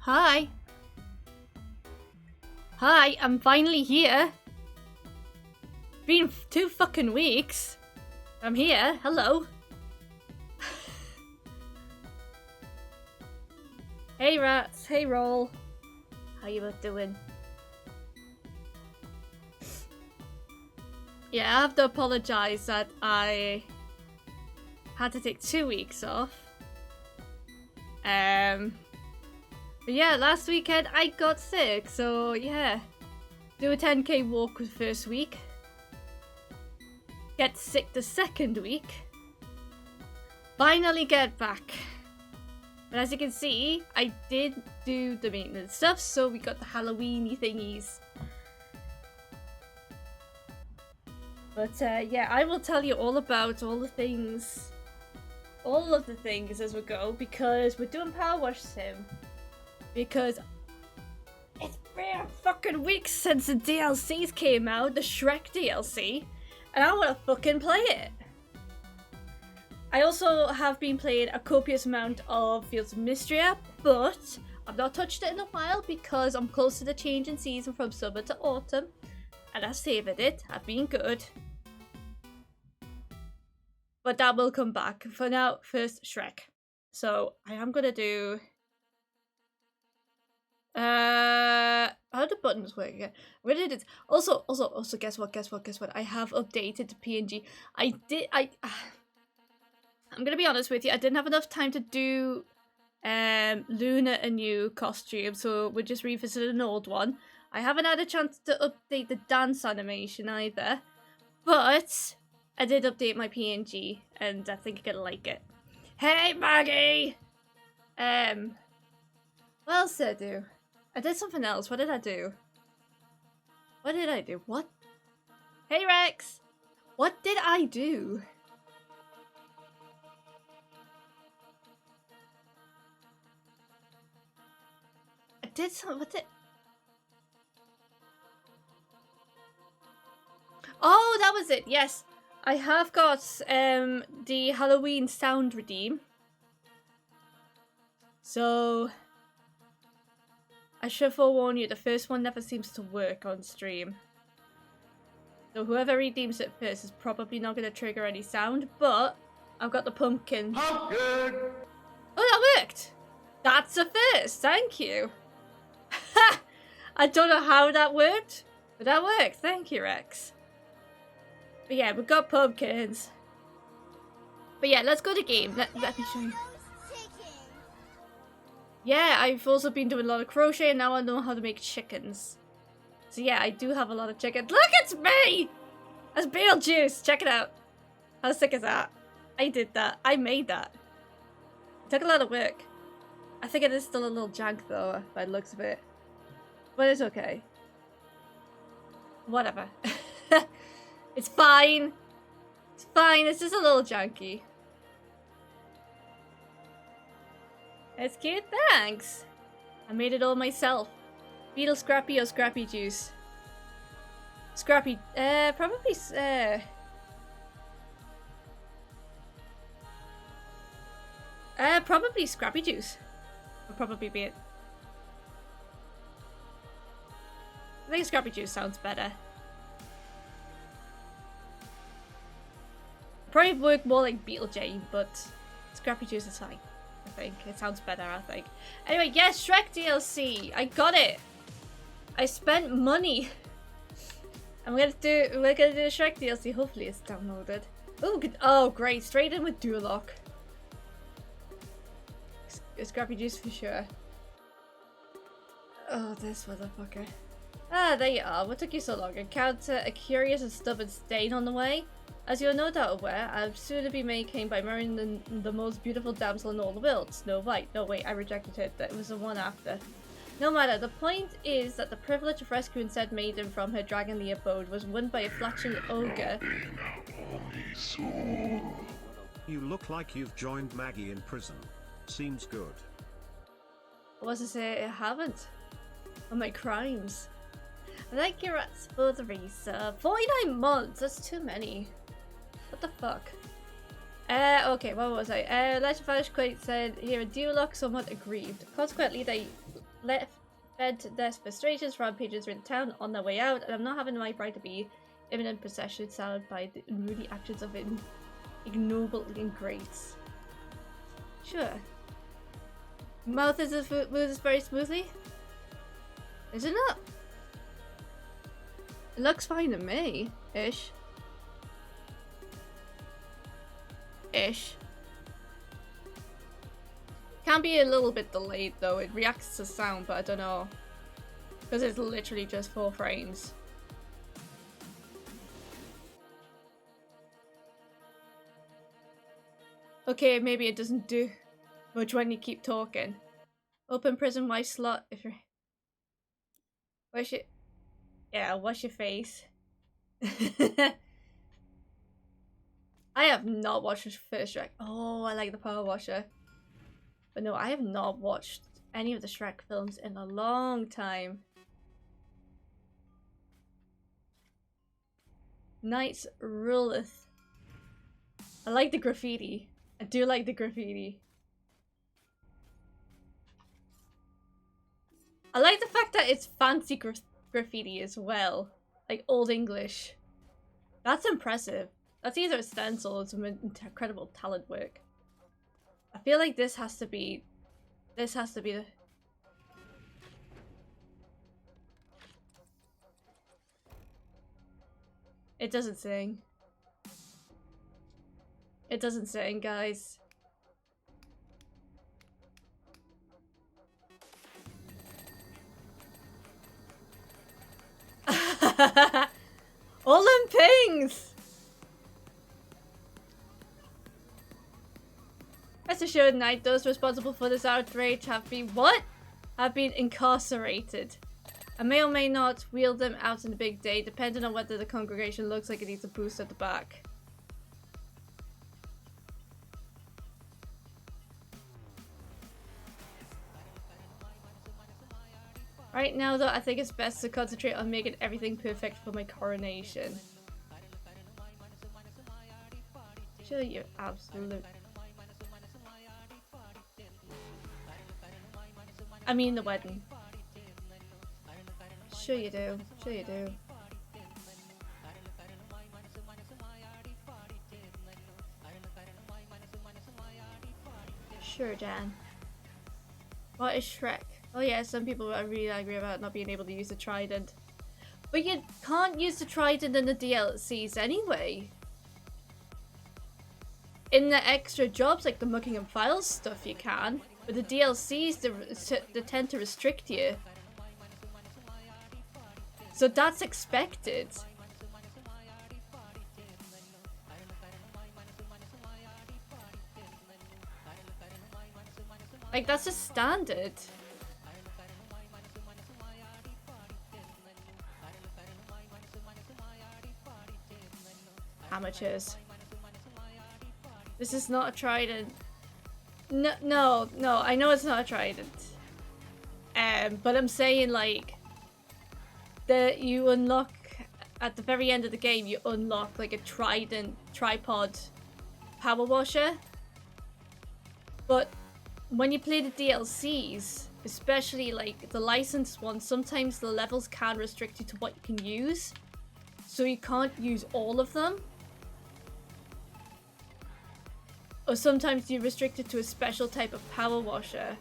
Hi. Hi, I'm finally here. Been 2 fucking weeks. I'm here. Hello. Hey rats. Hey roll. How you both doing? Yeah, I have to apologize that I had to take 2 weeks off. But yeah, last weekend I got sick, so yeah. Do a 10k walk the first week. Get sick the second week. Finally get back. But as you can see, I did do the maintenance stuff, so we got the Halloween-y thingies. But yeah, I will tell you all about all of the things as we go, because we're doing Powerwash Sim. Because it's been fucking weeks since the DLCs came out, the Shrek DLC, and I want to fucking play it. I also have been playing a copious amount of Fields of Mystria, but I've not touched it in a while because I'm close to the change in season from summer to autumn, and I savoured it. I've been good. But that will come back. For now, first Shrek. So I am gonna do how do buttons work again? Where did it also guess what? I have updated the PNG. I'm gonna be honest with you, I didn't have enough time to do Luna a new costume, so we're just revisiting an old one. I haven't had a chance to update the dance animation either, but I did update my PNG, and I think you're gonna like it. Hey, Maggie! What else did I do? I did something else. What did I do? What? Hey, Rex! What did I do? I did something. What did... Oh, that was it. Yes. I have got the Halloween sound redeem. So I should forewarn you, the first one never seems to work on stream. So whoever redeems it first is probably not going to trigger any sound, but I've got the pumpkin. Pumpkin! Oh, that worked! That's a first, thank you. I don't know how that worked, but that worked. Thank you, Rex. But yeah, we've got pumpkins. But yeah, let's go to game. Let me show you. Yeah, I've also been doing a lot of crochet and now I know how to make chickens. So yeah, I do have a lot of chickens. Look, it's me! That's Beetlejuice! Check it out. How sick is that? I did that. I made that. It took a lot of work. I think it is still a little jank though, by the looks of it. But it's okay. Whatever. It's fine. It's fine. It's just a little janky. It's cute. Thanks. I made it all myself. Beetle Scrappy or Scrappy Juice? Scrappy. Probably. Probably Scrappy Juice. Would probably be it. I think Scrappy Juice sounds better. Probably work more like Beetlejuice, but Scrappy Juice is fine. I think it sounds better. I think. Anyway, yes, Shrek DLC. I got it. I spent money. We're gonna do the Shrek DLC. Hopefully, it's downloaded. Oh, good. Oh, great! Straight in with Duolock. Scrappy Juice for sure. Oh, this motherfucker. Ah, there you are. What took you so long? Encounter a curious and stubborn stain on the way. As you are no doubt aware, I am soon to be made king by marrying the most beautiful damsel in all the world, Snow White. No, wait, I rejected it. That was the one after. No matter, the point is that the privilege of rescuing said maiden from her dragonly abode was won by a flatulent ogre. You look like you've joined Maggie in prison. Seems good. What was I say? I haven't. On my crimes. Thank you, rats, for the resub. 49 months! That's too many. What the fuck? Okay, what was I? Legend Vanish Quake said, here a Duolock somewhat aggrieved. Consequently, they fed to their frustrations, rampages are in town on their way out, and I'm not having my bride to be imminent possession soured by the unruly actions of ignoble ingrates. Sure. Mouth is moves very smoothly? Is it not? It looks fine to me. Ish. Ish. Can be a little bit delayed though. It reacts to sound, but I don't know. Because it's literally just 4 frames. Okay, maybe it doesn't do much when you keep talking. Open prison wife slot if you're... Wash it. Yeah, wash your face. I have not watched the first Shrek. Oh, I like the Power Washer. But no, I have not watched any of the Shrek films in a long time. Knights ruleth. I like the graffiti. I do like the graffiti. I like the fact that it's fancy graffiti as well. Like Old English. That's impressive. That's either a stencil or some incredible talent work. I feel like this has to be the... It doesn't sing. It doesn't sing, guys. All them pings! Rest assured, Knight, those responsible for this outrage have been what? Have been incarcerated. I may or may not wheel them out in the big day, depending on whether the congregation looks like it needs a boost at the back. Right now, though, I think it's best to concentrate on making everything perfect for my coronation. Sure, you're absolute. I mean the wedding. Sure you do. Sure you do. Sure, Jan. What is Shrek? Oh yeah, some people are really angry about not being able to use the trident. But you can't use the trident in the DLCs anyway. In the extra jobs like the Muckingham Files stuff you can. But the DLCs, they tend to restrict you. So that's expected. Like, that's just standard. Amateurs. This is not a trident. No, I know it's not a trident. But I'm saying, like, that you unlock, at the very end of the game, you unlock, like, a trident tripod power washer. But when you play the DLCs, especially, like, the licensed ones, sometimes the levels can restrict you to what you can use. So you can't use all of them. Or sometimes you're restricted to a special type of power washer.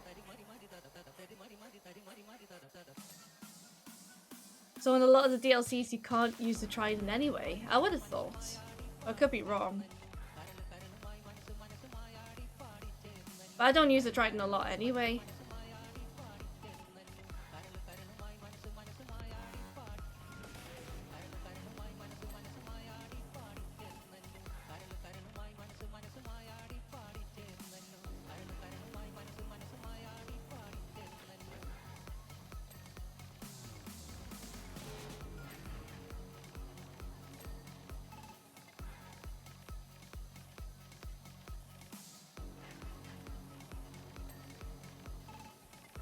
So in a lot of the DLCs you can't use the trident anyway. I would have thought. I could be wrong. But I don't use the trident a lot anyway.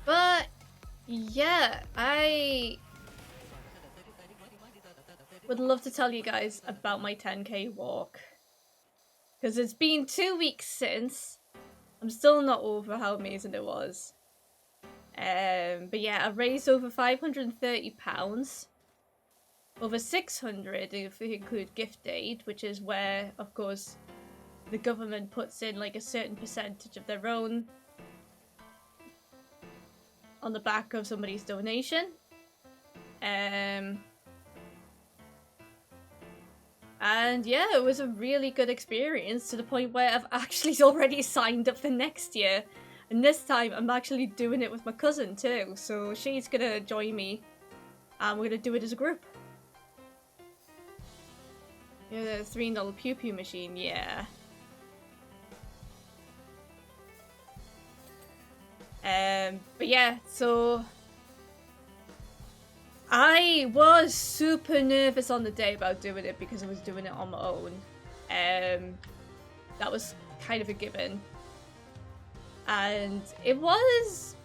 But yeah, I would love to tell you guys about my 10k walk. Because it's been 2 weeks since. I'm still not over how amazing it was. But yeah, I raised over £530, over 600 if we include gift aid, which is where, of course, the government puts in like a certain percentage of their own on the back of somebody's donation. And yeah, it was a really good experience to the point where I've actually already signed up for next year. And this time I'm actually doing it with my cousin too. So she's gonna join me and we're gonna do it as a group. Yeah, the $3 pew pew machine, yeah. But yeah, so I was super nervous on the day about doing it because I was doing it on my own. That was kind of a given. And it was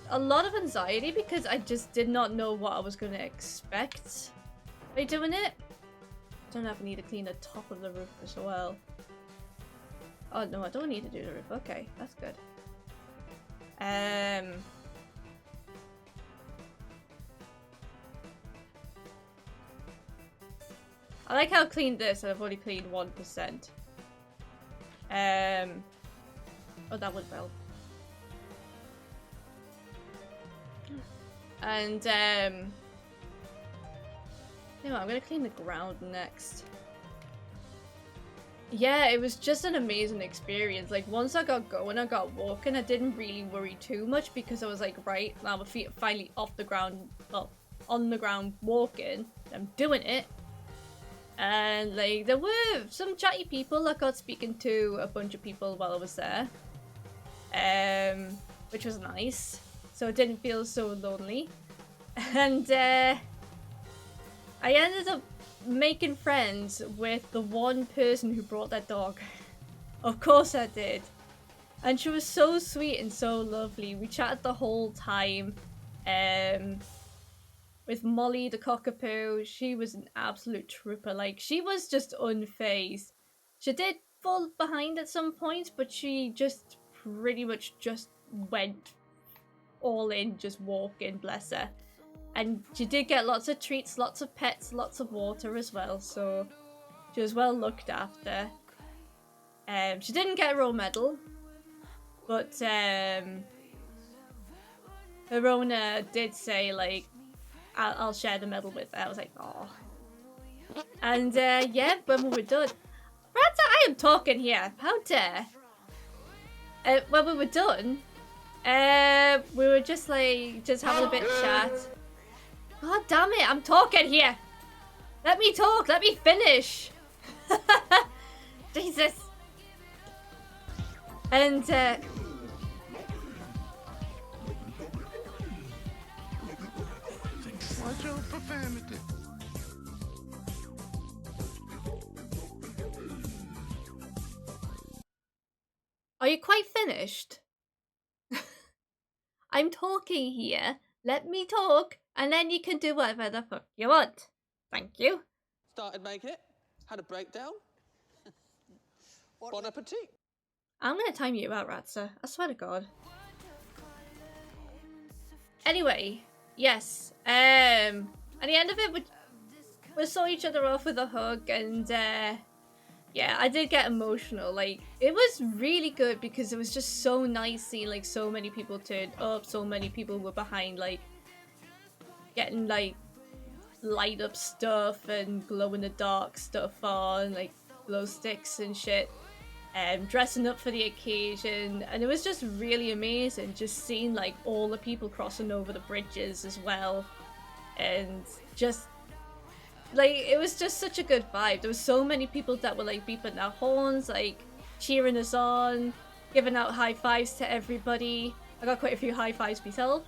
a lot of anxiety because I just did not know what I was going to expect by doing it. I don't know if I need to clean the top of the roof as well. Oh no, I don't need to do the roof. Okay, that's good. I like how I cleaned this and I've only cleaned 1%. Oh, that would well. And no, I'm gonna clean the ground next. Yeah, it was just an amazing experience. Like, once I got going, I got walking, I didn't really worry too much because I was like, right, now my feet are finally off the ground, well, on the ground walking. I'm doing it. And, like, there were some chatty people. I got speaking to a bunch of people while I was there. Which was nice. So it didn't feel so lonely. And, I ended up making friends with the one person who brought their dog. Of course I did. And she was so sweet and so lovely. We chatted the whole time. With Molly the cockapoo, she was an absolute trooper. Like, she was just unfazed. She did fall behind at some points, but she just pretty much just went all in, just walking, bless her. And she did get lots of treats, lots of pets, lots of water as well, so she was well looked after. She didn't get a role medal, but her owner did say, like, I'll share the medal with her. I was like, oh. And yeah, when we were done, Rata, I am talking here. How dare? When we were done, we were just like having a bit of chat. God damn it, I'm talking here. Let me talk, let me finish. Jesus. And watch your profanity. are you quite finished? I'm talking here. Let me talk, and then you can do whatever the fuck you want. Thank you. Started making it, had a breakdown. Bon appetit. I'm gonna time you out, Ratsa. I swear to God. Anyway, yes. At the end of it, we saw each other off with a hug, and yeah, I did get emotional. Like, it was really good because it was just so nice seeing like so many people turned up, so many people were behind like getting like light up stuff and glow in the dark stuff on, like glow sticks and shit. Dressing up for the occasion, and it was just really amazing just seeing like all the people crossing over the bridges as well, and just like it was just such a good vibe. There was so many people that were like beeping their horns, like cheering us on, giving out high fives to everybody. I got quite a few high fives myself.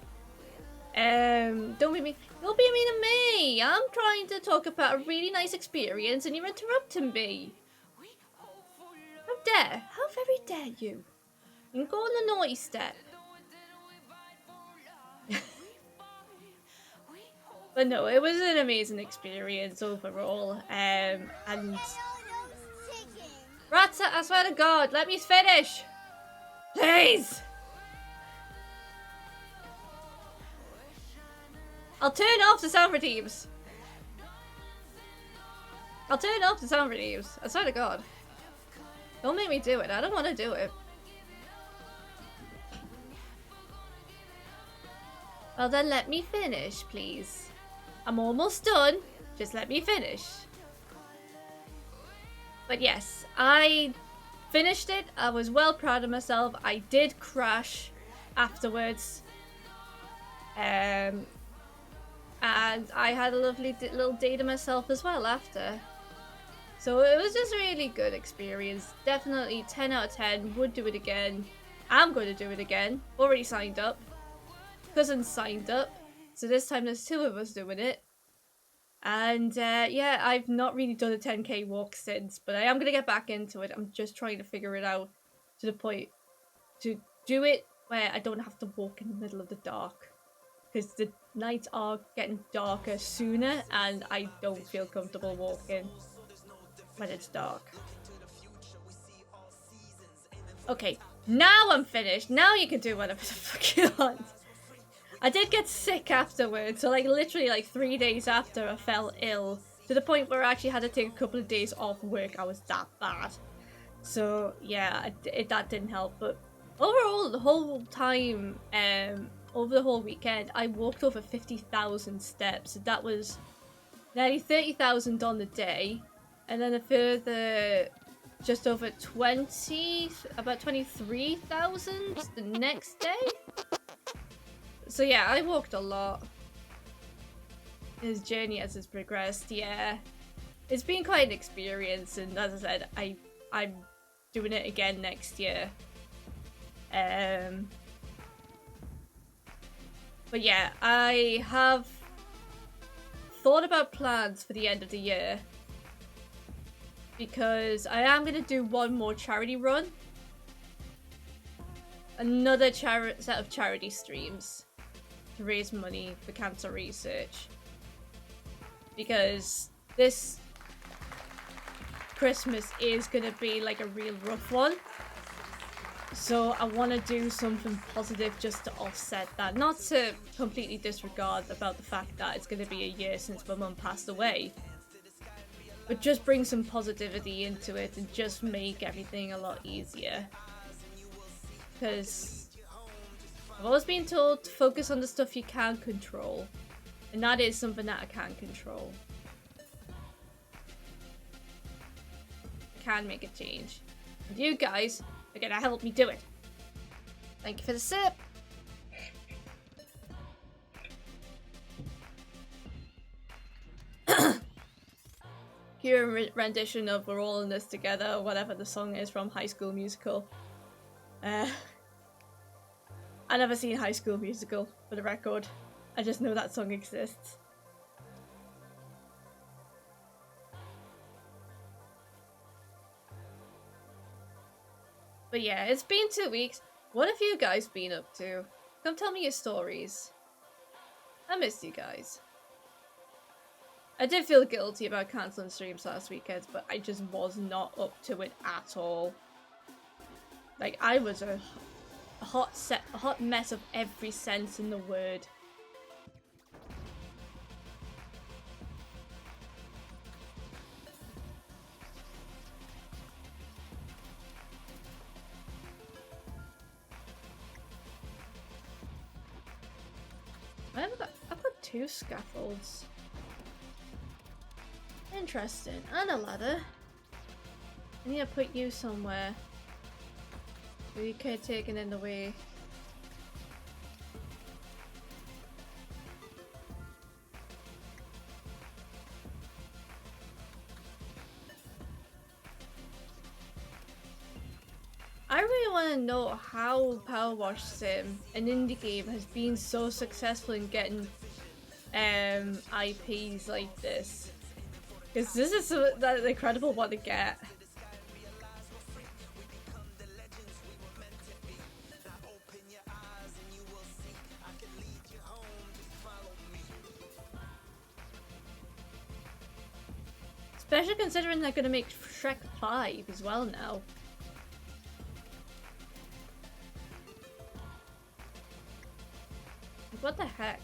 Don't be mean. Don't be mean to me. I'm trying to talk about a really nice experience and you're interrupting me. How dare? How very dare you? You can go on the naughty step. But no, it was an amazing experience overall. And Ratsa, I swear to God, let me finish! Please! I'll turn off the sound redeems. I'll turn off the sound redeems. I swear to God. Don't make me do it. I don't want to do it. Well then let me finish, please. I'm almost done. Just let me finish. But yes, I finished it. I was well proud of myself. I did crash afterwards. And I had a lovely little day to myself as well after. So it was just a really good experience. Definitely 10 out of 10. Would do it again. I'm going to do it again. Already signed up. Cousin signed up. So this time there's 2 of us doing it. And yeah, I've not really done a 10k walk since, but I am going to get back into it. I'm just trying to figure it out to the point to do it where I don't have to walk in the middle of the dark. Because the nights are getting darker sooner and I don't feel comfortable walking when it's dark. Okay, now I'm finished. Now you can do whatever the fuck you want. I did get sick afterwards, so like literally like 3 days after I fell ill, to the point where I actually had to take a couple of days off work. I was that bad. So yeah, that didn't help. But overall, the whole time, over the whole weekend, I walked over 50,000 steps. That was nearly 30,000 on the day, and then a further just over about 23,000 the next day. So yeah, I walked a lot. His journey as it's progressed, yeah. It's been quite an experience, and as I said, I'm doing it again next year. But yeah, I have thought about plans for the end of the year. Because I am going to do one more charity run. Another set of charity streams. To raise money for cancer research. Because this Christmas is going to be like a real rough one. So I want to do something positive just to offset that. Not to completely disregard about the fact that it's going to be a year since my mum passed away. But just bring some positivity into it and just make everything a lot easier. Because I've always been told to focus on the stuff you can control. And that is something that I can control. I can make a change. And you guys are gonna help me do it. Thank you for the sip. Hear a rendition of We're All in This Together, or whatever the song is from High School Musical. I never seen High School Musical, for the record. I just know that song exists. But yeah, it's been 2 weeks. What have you guys been up to? Come tell me your stories. I missed you guys. I did feel guilty about cancelling streams last weekend, but I just was not up to it at all. Like, I was a hot mess of every sense in the word. I've got 2 scaffolds. Interesting. And a ladder. I need to put you somewhere. You can't take it in the way. I really want to know how Powerwash Sim, an indie game, has been so successful in getting IPs like this. Because this is an incredible one to get. Especially considering they're going to make Shrek 5 as well now. What the heck?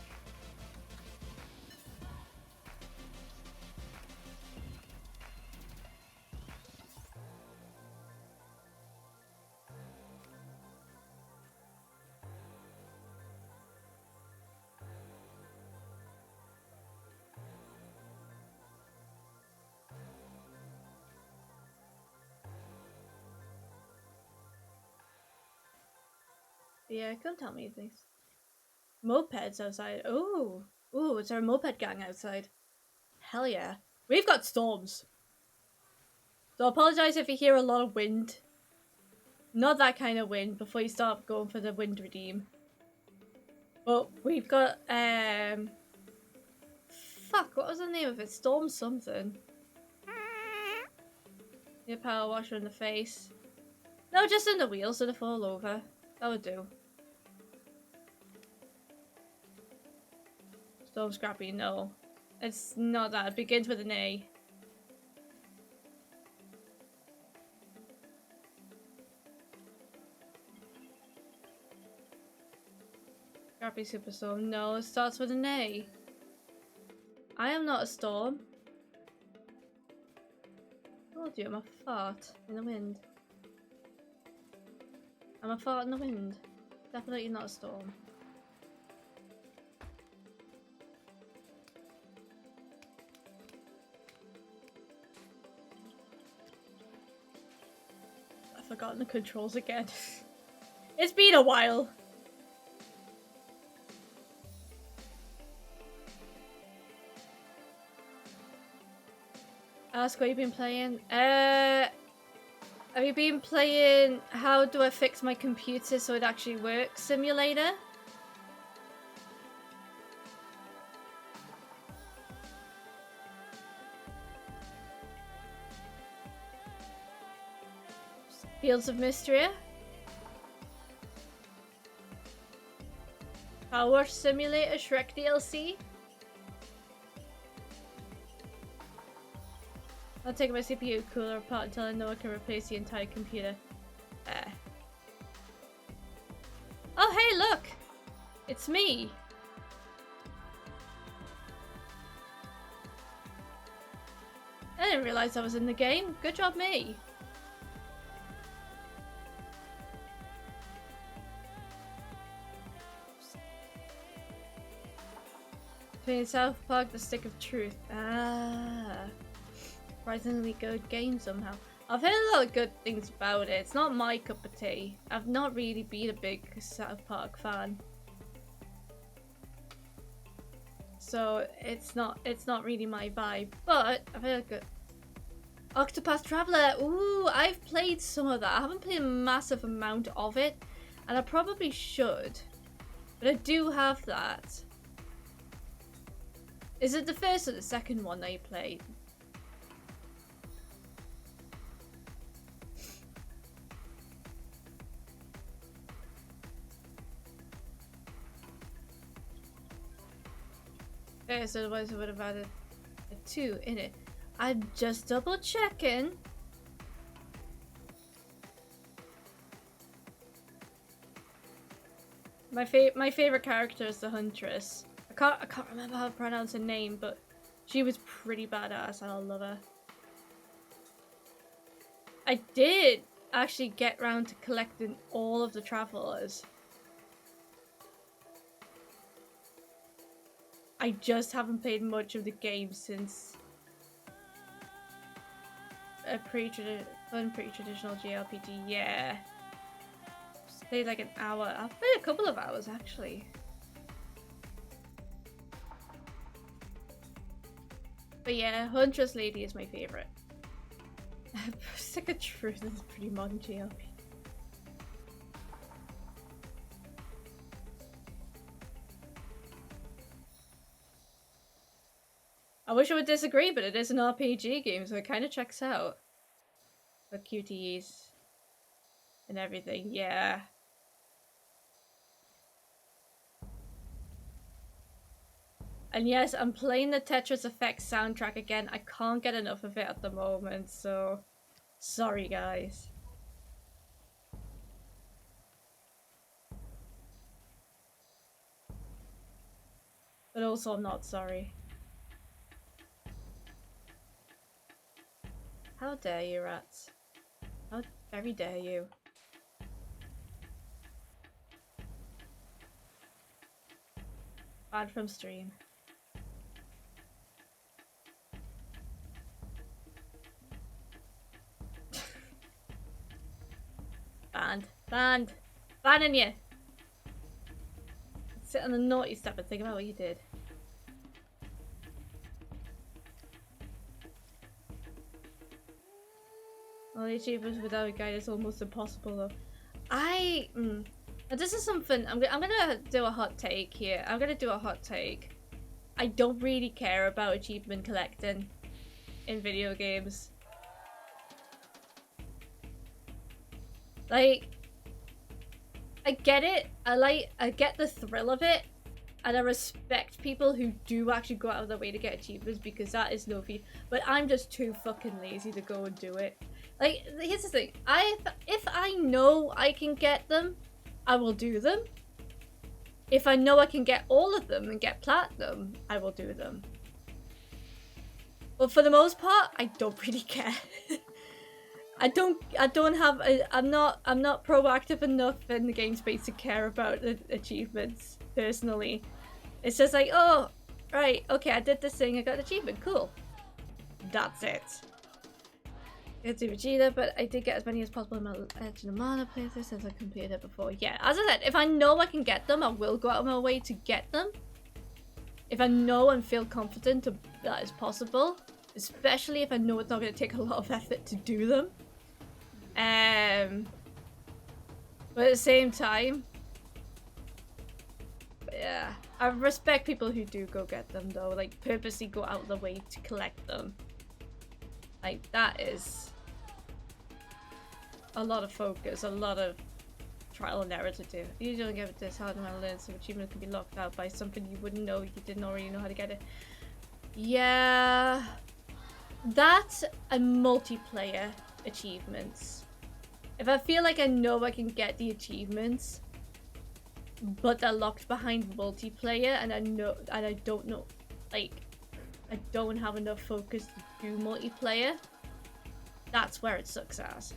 Yeah, come tell me things. Mopeds outside. Ooh. Ooh, is there a moped gang outside? Hell yeah. We've got storms. So I apologise if you hear a lot of wind. Not that kind of wind before you start going for the wind redeem. But we've got, fuck, what was the name of it? Storm something. Your power washer in the face. No, just in the wheels so they fall over. That would do. Storm Scrappy, no. It's not that. It begins with an A. Scrappy Superstorm, no. It starts with an A. I am not a storm. I told you, I'm a fart in the wind. I'm a fart in the wind. Definitely not a storm. I've forgotten the controls again. It's been a while. Ask what you've been playing. Have you been playing How Do I Fix My Computer So It Actually Works Simulator? Fields of Mystery? Powerwash Simulator, Shrek DLC? I'll take my CPU cooler apart until I know I can replace the entire computer. Oh hey, look! It's me! I didn't realise I was in the game. Good job, me! Playing South Park, The Stick of Truth. Ah. Surprisingly good game somehow. I've heard a lot of good things about it. It's not my cup of tea. I've not really been a big South Park fan. So it's not really my vibe. But I've heard good. Octopath Traveler. Ooh, I've played some of that. I haven't played a massive amount of it, and I probably should. But I do have that. Is it the first or the second one that you played? First, otherwise I would have added a 2 in it. I'm just double checking. My favorite character is the Huntress. I can't remember how to pronounce her name, but she was pretty badass. I love her. I did actually get round to collecting all of the Travelers. I just haven't played much of the game since a pre-traditional JRPG. Yeah, just played like an hour. I've played a couple of hours actually. But yeah, Huntress Lady is my favorite. Stick of Truth is a pretty modern JRPG. I wish I would disagree, but it is an RPG game, so it kind of checks out. The QTEs and everything, yeah. And yes, I'm playing the Tetris Effect soundtrack again. I can't get enough of it at the moment, so sorry guys. But also I'm not sorry. How dare you, rats? How very dare you? Banned from stream. Banned. Banned. Banning you. Sit on the naughty step and think about what you did. All the achievements without a guide is almost impossible though. Now this is something, I'm gonna do a hot take here. I'm gonna do a hot take. I don't really care about achievement collecting in video games. Like, I get it. I get the thrill of it, and I respect people who do actually go out of their way to get achievements because that is no feat. But I'm just too fucking lazy to go and do it. Like, here's the thing. If I know I can get them, I will do them. If I know I can get all of them and get platinum, I will do them. But for the most part, I don't really care. I'm not proactive enough in the game space to care about the achievements, personally. It's just like, oh, right, okay, I did this thing, I got an achievement, cool. That's it. I do Vegeta, but I did get as many as possible in my Legend of Mana playthrough since I completed it before. Yeah, as I said, if I know I can get them, I will go out of my way to get them. If I know and feel confident that is possible, especially if I know it's not going to take a lot of effort to do them. But at the same time, yeah, I respect people who do go get them though, like purposely go out of the way to collect them. Like, that is a lot of focus, a lot of trial and error to do. If you don't give it this hard amount of learn, some achievement can be locked out by something you wouldn't know, you didn't already know how to get it. Yeah, that's a multiplayer achievements. If I feel like I know I can get the achievements, but they're locked behind multiplayer, and I don't know, like, I don't have enough focus to do multiplayer, that's where it sucks ass.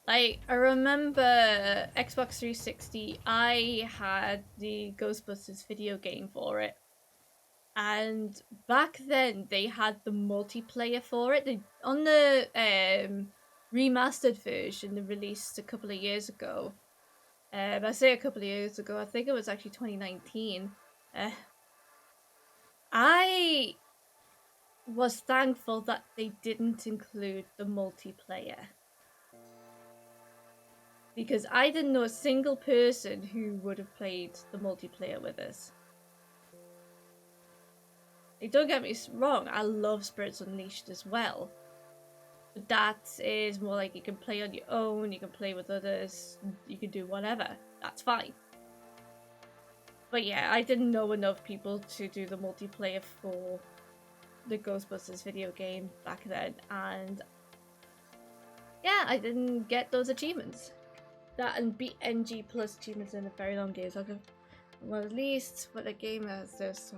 Like, I remember Xbox 360, I had the Ghostbusters video game for it. And back then, they had the multiplayer for it. On the remastered version they released a couple of years ago. I say a couple of years ago, I think it was actually 2019. I was thankful that they didn't include the multiplayer. Because I didn't know a single person who would have played the multiplayer with us. Like, don't get me wrong, I love Spirits Unleashed as well. But that is more like you can play on your own, you can play with others, you can do whatever. That's fine. But yeah, I didn't know enough people to do the multiplayer for the Ghostbusters video game back then. And yeah, I didn't get those achievements. That and beat NG plus achievements in a very long game. So well, at least what the game has this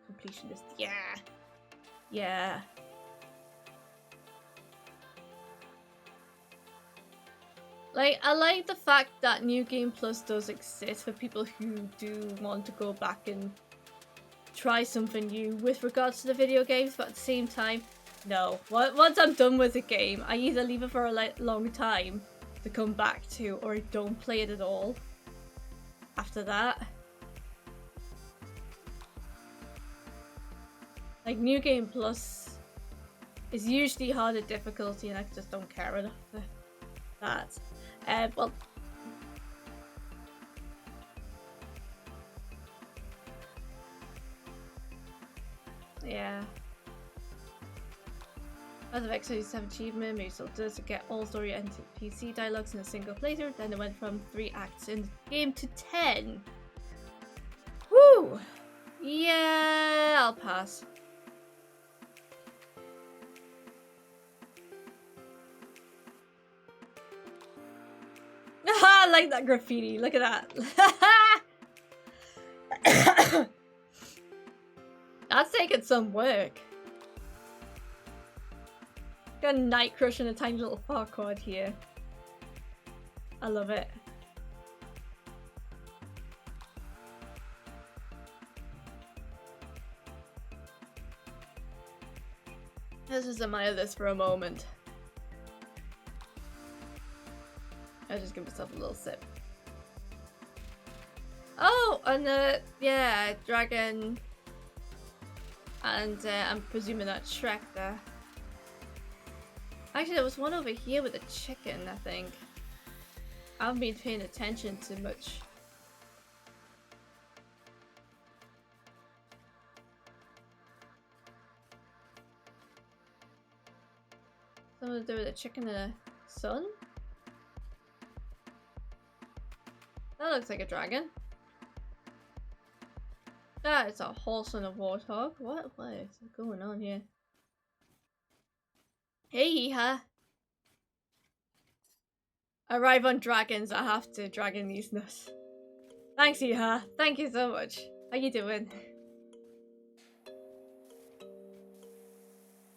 completionist. Yeah. Yeah. Like, I like the fact that New Game Plus does exist for people who do want to go back and try something new with regards to the video games, but at the same time, no. Once I'm done with the game, I either leave it for a long time to come back to, or I don't play it at all after that. Like, New Game Plus is usually harder difficulty, and I just don't care enough for that. Well, yeah. As of X have achievement, maybe still does to get all story and PC dialogues in a single playthrough. Then it went from 3 acts in the game to 10. Woo! Yeah, I'll pass. I like that graffiti. Look at that. That's taking some work. Got a night crush and a tiny little farquad here. I love it. Let's just admire this for a moment. I'll just give myself a little sip. Oh, and yeah, dragon. And I'm presuming that's Shrek there. Actually, there was one over here with a chicken, I think. I haven't been paying attention too much. Something to do with a chicken and a sun? That looks like a dragon. That is a horse and a warthog. What is going on here? Hey, huh? Arrive on dragons. I have to dragon these nuts. Thanks, Yeehaw. Thank you so much. How you doing?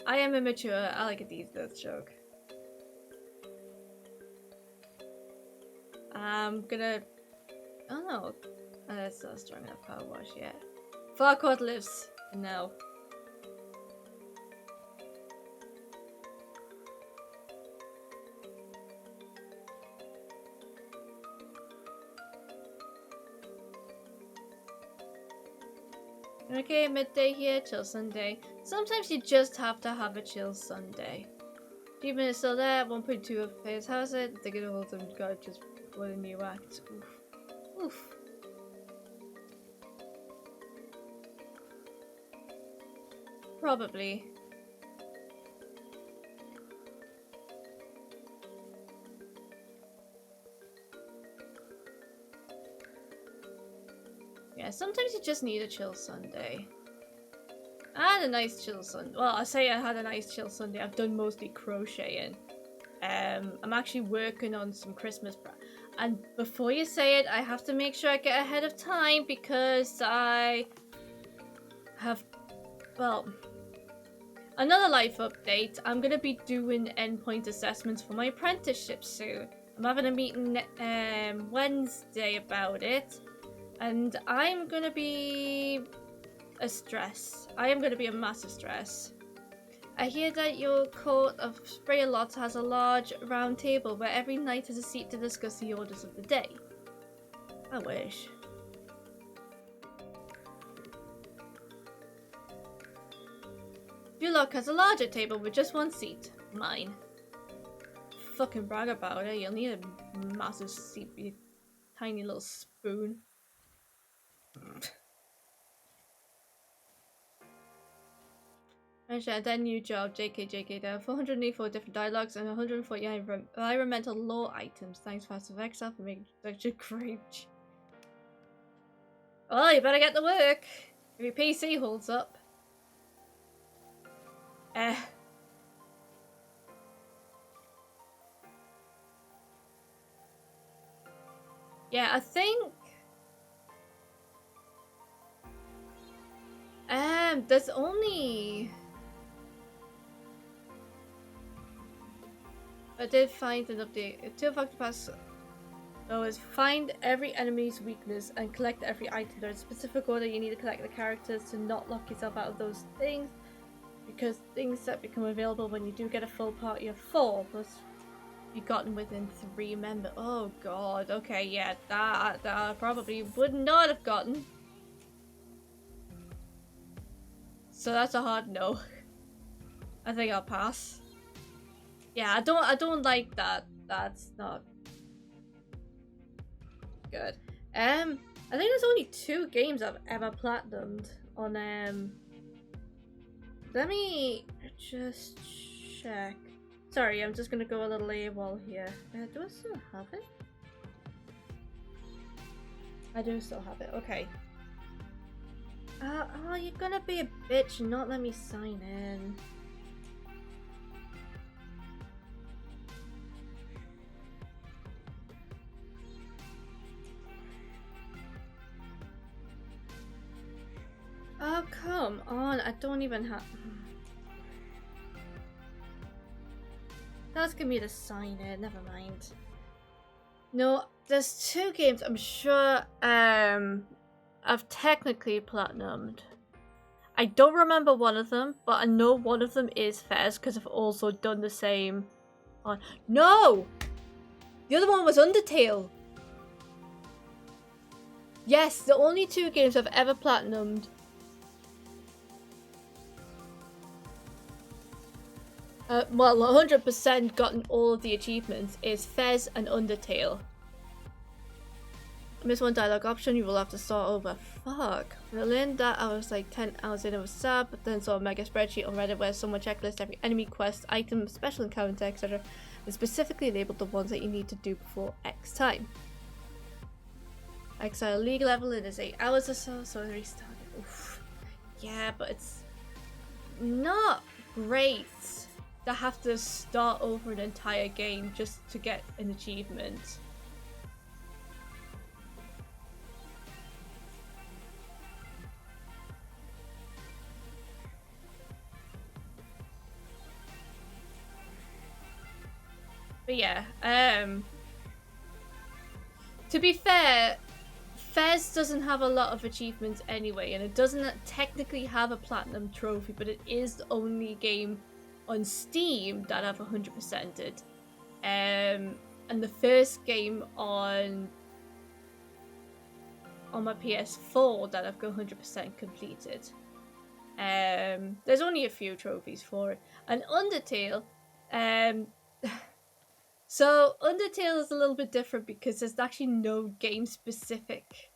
I am immature. I like a these nuts joke. I'm gonna. Oh no. That's not strong enough power wash yet. Farquaad lives now. Okay, midday here, chill Sunday. Sometimes you just have to have a chill Sunday. Achievement is still there, 1.2 of players has it. They get a hold of God just for the new act. Oof. Oof. Probably. Yeah, sometimes you just need a chill Sunday. I had a nice chill Sunday. Well, I say I had a nice chill Sunday. I've done mostly crocheting. I'm actually working on some Christmas and before you say it, I have to make sure I get ahead of time because I have, well, another life update. I'm gonna be doing endpoint assessments for my apprenticeship soon. I'm having a meeting Wednesday about it. And I'm gonna be a stress. I am gonna be a massive stress. I hear that your court of Sprayer Lots has a large round table where every knight has a seat to discuss the orders of the day. I wish. Duloc has a larger table with just one seat. Mine. Fucking brag about it. You'll need a massive seat with a tiny little spoon. Mention that new job, JK. There are 484 different dialogues and 140 environmental law items. Thanks, Fast Exile, for making such a great. Well, you better get to work. If your PC holds up. Yeah, I think. There's only. I did find an update. 2 of Octopass is find every enemy's weakness and collect every item. There's a specific order you need to collect the characters to not lock yourself out of those things. Because things that become available when you do get a full party of 4 must be gotten within 3 members. Oh god, okay, yeah, that I probably would not have gotten. So that's a hard no. I think I'll pass. Yeah, I don't like that. That's not good. I think there's only 2 games I've ever platinumed on let me just check. Sorry, I'm just gonna go a little AWOL here. Do I still have it? I do still have it, okay. Oh, you're gonna be a bitch and not let me sign in. Oh, come on. I don't even have... That's gonna be to sign it. Never mind. No, there's 2 games I'm sure I've technically platinumed. I don't remember one of them, but I know one of them is Fez because I've also done the same on... No! The other one was Undertale. Yes, the only 2 games I've ever platinumed. Well, 100% gotten all of the achievements is Fez and Undertale. I missed one dialogue option, you will have to start over. Fuck. When I learned that, I was like 10 hours in, I was sad, but then saw a mega spreadsheet on Reddit where someone checklist every enemy, quest, item, special encounter, etc. and specifically labeled the ones that you need to do before X time. Exile league level, it is 8 hours or so, so I restarted. Oof. Yeah, but it's not great to have to start over an entire game just to get an achievement. But yeah, to be fair, Fez doesn't have a lot of achievements anyway, and it doesn't technically have a platinum trophy, but it is the only game on Steam that I've 100%ed. And the first game on my PS4 that I've got 100% completed. There's only a few trophies for it. And Undertale, so Undertale is a little bit different because there's actually no game specific.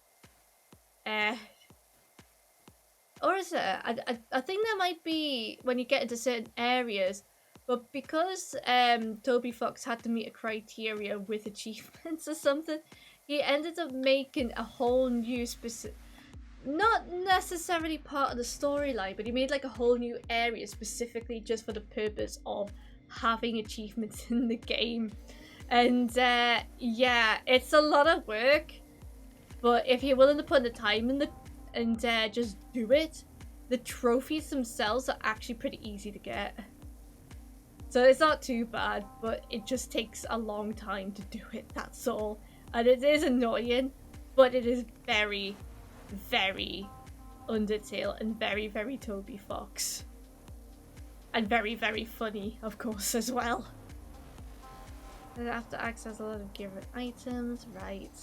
Or is there? I think there might be when you get into certain areas, but because Toby Fox had to meet a criteria with achievements or something, he ended up making a whole new not necessarily part of the storyline, but he made like a whole new area specifically just for the purpose of having achievements in the game. And yeah, it's a lot of work, but if you're willing to put the time in and just do it, the trophies themselves are actually pretty easy to get. So it's not too bad, but it just takes a long time to do it, that's all. And it is annoying, but it is very, very Undertale and very, very Toby Fox. And very, very funny, of course, as well. I have to access a lot of gear and items, right.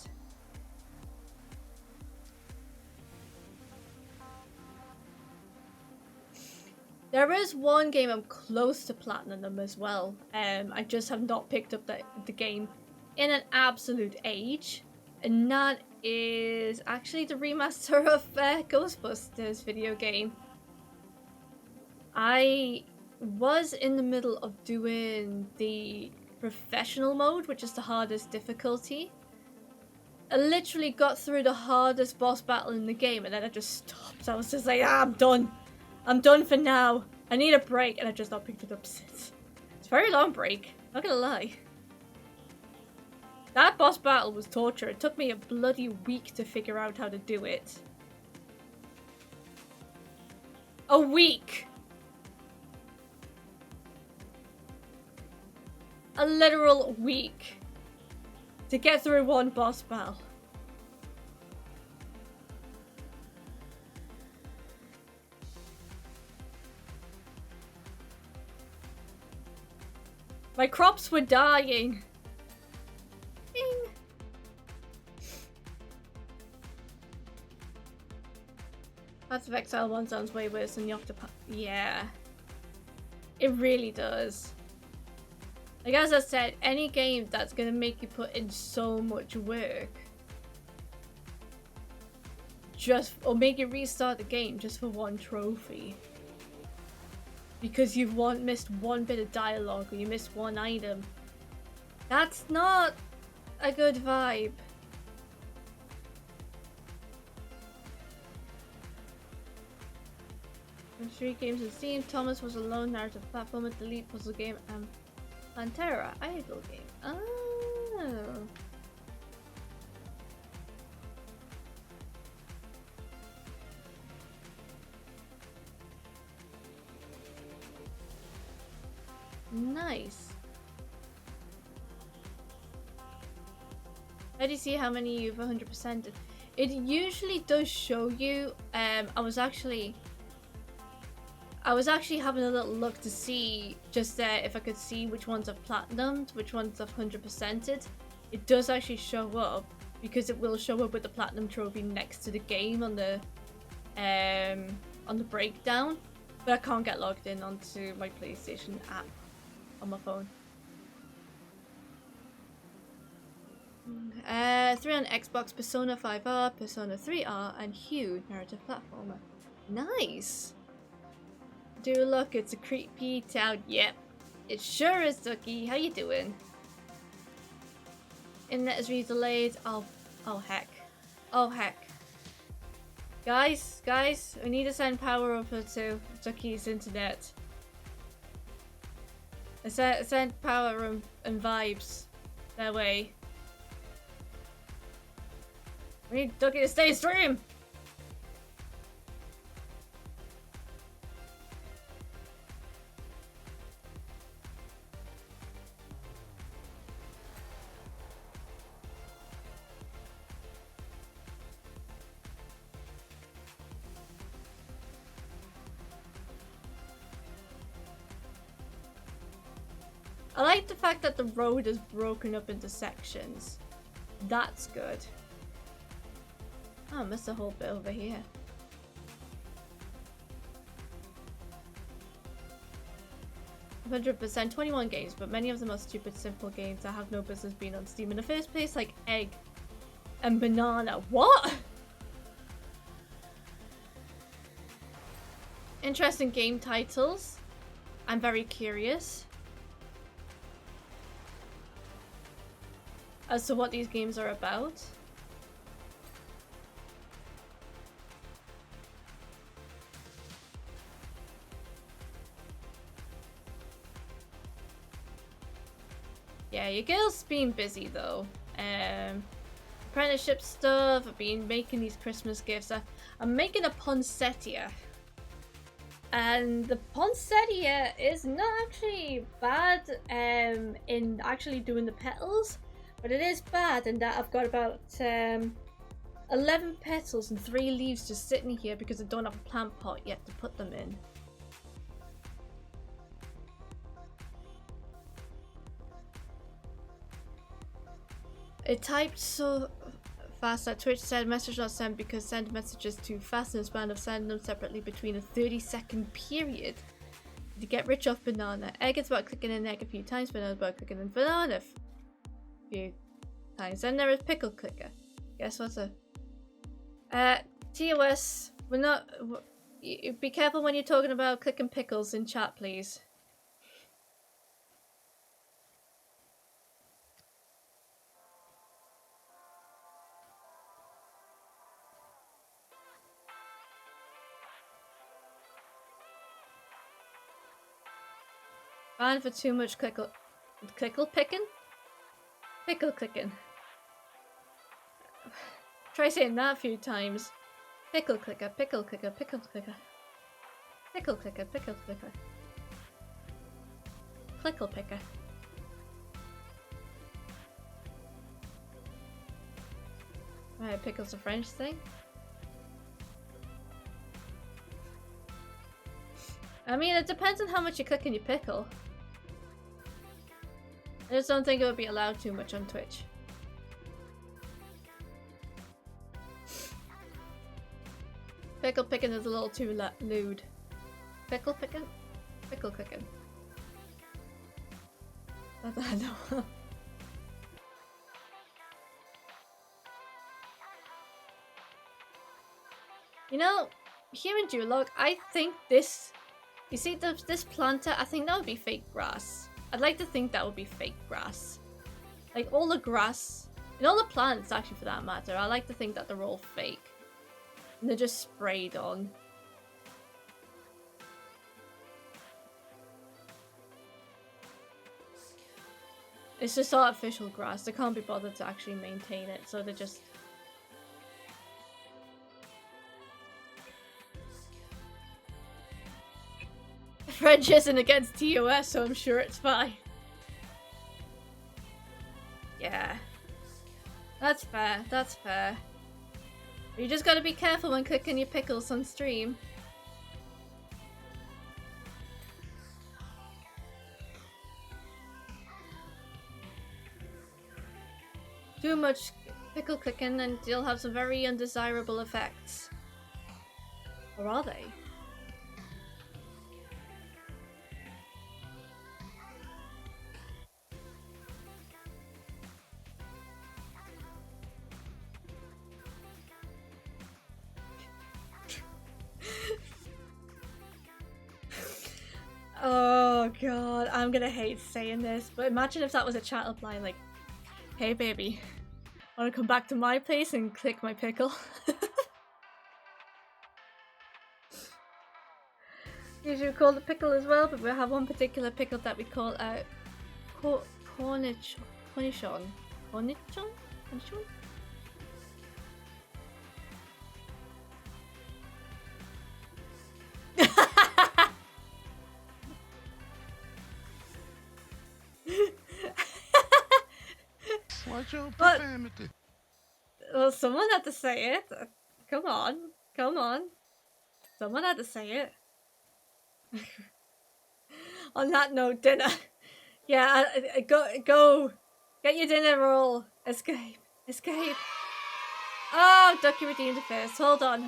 There is one game I'm close to platinum as well. I just have not picked up the game in an absolute age. And that is actually the remaster of Ghostbusters video game. I was in the middle of doing the professional mode, which is the hardest difficulty. I literally got through the hardest boss battle in the game and then I just stopped. I was just like, I'm done. I'm done for now. I need a break, and I've just not picked it up since. It's a very long break, not gonna lie. That boss battle was torture. It took me a bloody week to figure out how to do it. A week! A literal week to get through one boss battle. My crops were dying. Bing. Path of Exile 1 sounds way worse than the Octopath. Yeah. It really does. Like as I said, any game that's gonna make you put in so much work or make you restart the game just for one trophy. Because you've missed one bit of dialogue or you missed one item. That's not a good vibe. From 3 games on Steam, Thomas was a lone narrative platformer, Delete puzzle game, and Pantera idle game. Oh. Nice. How do you see how many you've 100%ed? It usually does show you. I was actually having a little look to see just if I could see which ones I've platinumed, which ones I've 100%ed. It does actually show up because it will show up with the platinum trophy next to the game on the breakdown. But I can't get logged in onto my PlayStation app on my phone. 3 on Xbox, Persona 5R, Persona 3R, and Hue narrative platformer. Nice! Do look, it's a creepy town. Yep, it sure is, Ducky. How you doing? Internet is really delayed. Oh heck. Oh heck. Guys, we need to send power over to Ducky's internet. Send power and vibes their way. We need Ducky to stay stream! I like the fact that the road is broken up into sections. That's good. Oh, I missed a whole bit over here. 100%, 21 games, but many of them are stupid, simple games that have no business being on Steam in the first place, like Egg and Banana. What? Interesting game titles. I'm very curious as to what these games are about. Yeah, your girl's been busy though. Apprenticeship stuff, I've been making these Christmas gifts. I'm making a poinsettia. And the poinsettia is not actually bad in actually doing the petals. But it is bad in that I've got about 11 petals and 3 leaves just sitting here because I don't have a plant pot yet to put them in. It typed so fast that Twitch said message not sent because send messages too fast in a span of sending them separately between a 30-second period. To get rich off banana. Egg is about clicking an egg a few times, banana is about clicking in banana few times. Then there is pickle clicker. Guess what's a TOS, we're not be careful when you're talking about clicking pickles in chat, please. Fine for too much pickle picking? Pickle clicking. Try saying that a few times. Pickle clicker, pickle clicker, pickle clicker. Pickle clicker, pickle clicker. Pickle picker. Right, pickle's a French thing. I mean, it depends on how much you click in your pickle. I just don't think it would be allowed too much on Twitch. Pickle picking is a little too lewd. Pickle picking? Pickle clicking. I don't know. You know, here in Duolog, I think this... You see this planter? I think that would be fake grass. I'd like to think that would be fake grass. Like all the grass, and all the plants actually for that matter, I like to think that they're all fake. And they're just sprayed on. It's just artificial grass. They can't be bothered to actually maintain it, so they're just... French isn't against TOS, so I'm sure it's fine. Yeah. That's fair, that's fair. You just gotta be careful when cooking your pickles on stream. Too much pickle cooking and you'll have some very undesirable effects. Or are they? Oh god, I'm gonna hate saying this, but imagine if that was a chat line like, "Hey baby, wanna come back to my place and click my pickle?" Usually we call the pickle as well, but we have one particular pickle that we call cornichon. Cornichon? Cornichon? Watch your profanity. Well, someone had to say it. Come on. Come on. Someone had to say it. On that note, dinner. Yeah, go. Get your dinner roll. Escape. Escape. Oh, Ducky redeemed it first. Hold on.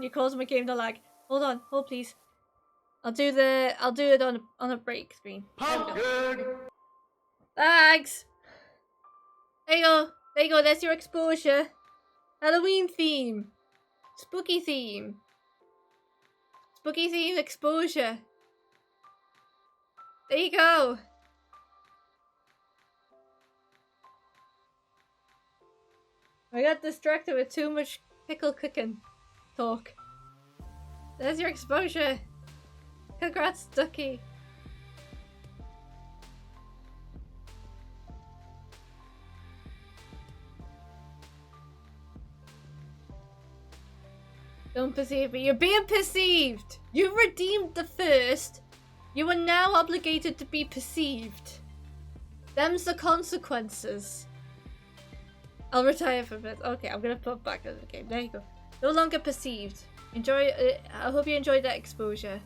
You're causing my game to lag. Hold on. Hold please. I'll do it on a break screen. Thanks. There you go. There you go. There's your exposure. Halloween theme. Spooky theme. Spooky theme exposure. There you go. I got distracted with too much pickle cooking talk. There's your exposure. Congrats, Ducky. Don't perceive me. You're being perceived. You redeemed the first. You are now obligated to be perceived. Them's the consequences. I'll retire for a bit. Okay, I'm gonna put back into the game. There you go. No longer perceived. Enjoy. I hope you enjoyed that exposure.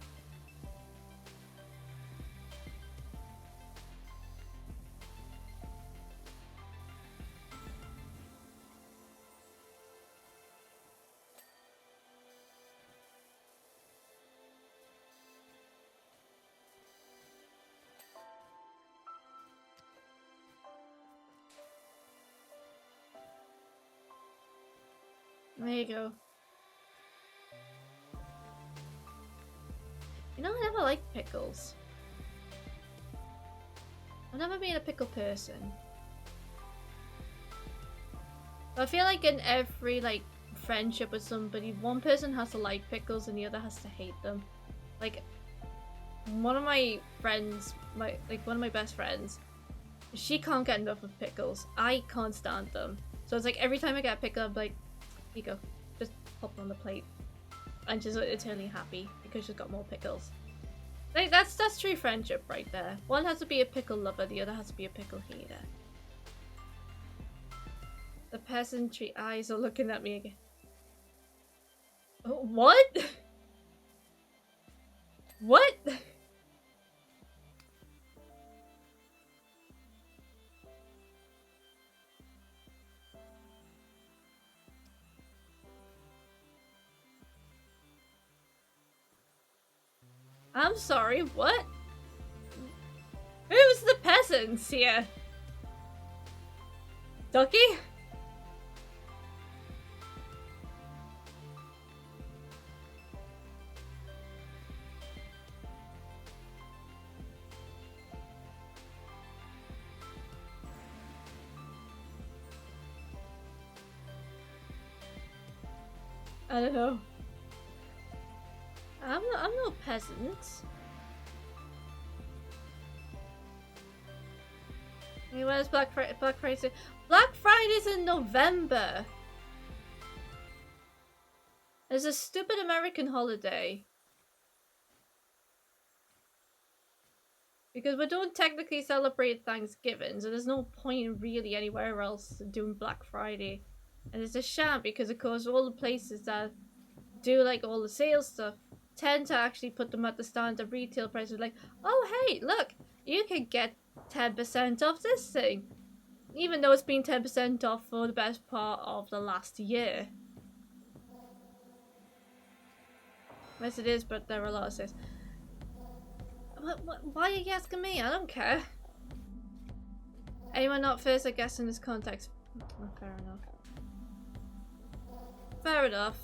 There you go. You know, I never liked pickles. I've never been a pickle person. But I feel like in every, like, friendship with somebody, one person has to like pickles and the other has to hate them. Like, one of my friends, one of my best friends, she can't get enough of pickles. I can't stand them. So it's like every time I get a pickle, I'm like, here you go, just pop it on the plate. And she's eternally happy because she's got more pickles. Like, that's true friendship right there. One has to be a pickle lover, the other has to be a pickle hater. The peasantry eyes are looking at me again. What? What? I'm sorry, what? Who's the peasants here? Ducky? I don't know. I'm no peasant. Hey, where's Black Friday? Black Friday's in November. There's a stupid American holiday. Because we don't technically celebrate Thanksgiving, so there's no point really anywhere else doing Black Friday. And it's a shame because of course all the places that do like all the sales stuff tend to actually put them at the standard retail price of like, oh hey, look, you can get 10% off this thing. Even though it's been 10% off for the best part of the last year. Yes it is, but there are a lot of sales. Why are you asking me? I don't care. Anyone not first, I guess, in this context. Oh, fair enough. Fair enough.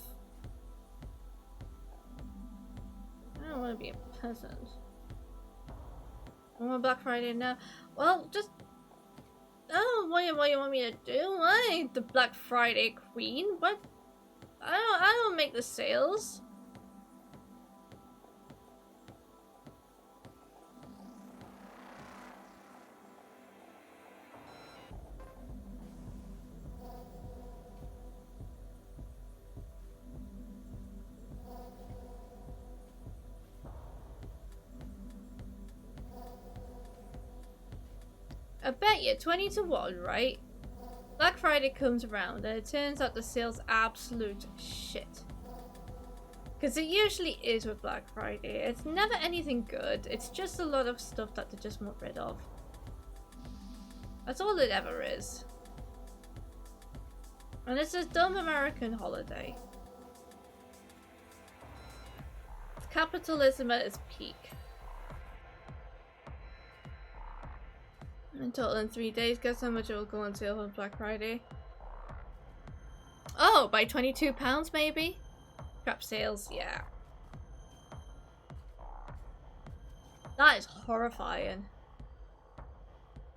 I don't want to be a peasant. I want Black Friday now. Well, just... Oh, what you want me to do? I ain't the Black Friday queen. What? I don't make the sales. I bet you 20 to 1, right? Black Friday comes around and it turns out the sale's absolute shit. Because it usually is with Black Friday. It's never anything good. It's just a lot of stuff that they just want rid of. That's all it ever is. And it's this dumb American holiday. It's capitalism at its peak. In total in 3 days, guess how much it will go on sale on Black Friday? Oh, by £22 maybe? Crap sales, yeah. That is horrifying.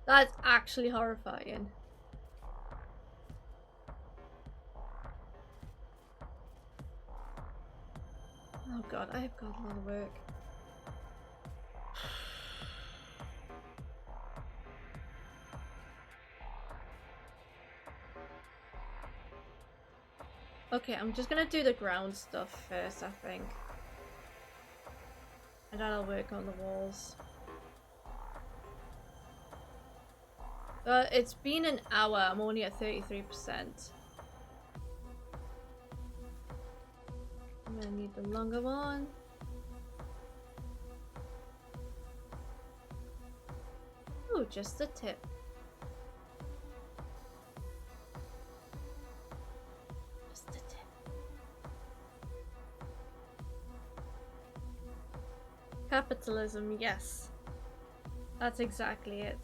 That is actually horrifying. Oh god, I have got a lot of work. Okay, I'm just gonna do the ground stuff first, I think. And then I'll work on the walls. It's been an hour, I'm only at 33%. I'm gonna need the longer one. Oh, just the tip. Just the tip. Capitalism, yes. That's exactly it.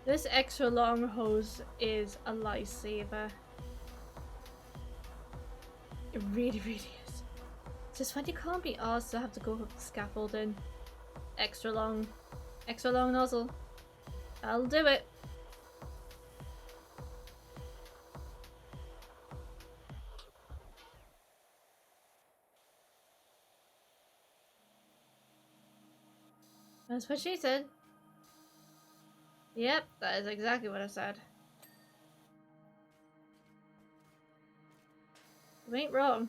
This extra long hose is a lifesaver. It really, really is. Just when you can't be arsed to have to go up the scaffolding. Extra long nozzle. I'll do it. That's what she said. Yep, that is exactly what I said. You ain't wrong.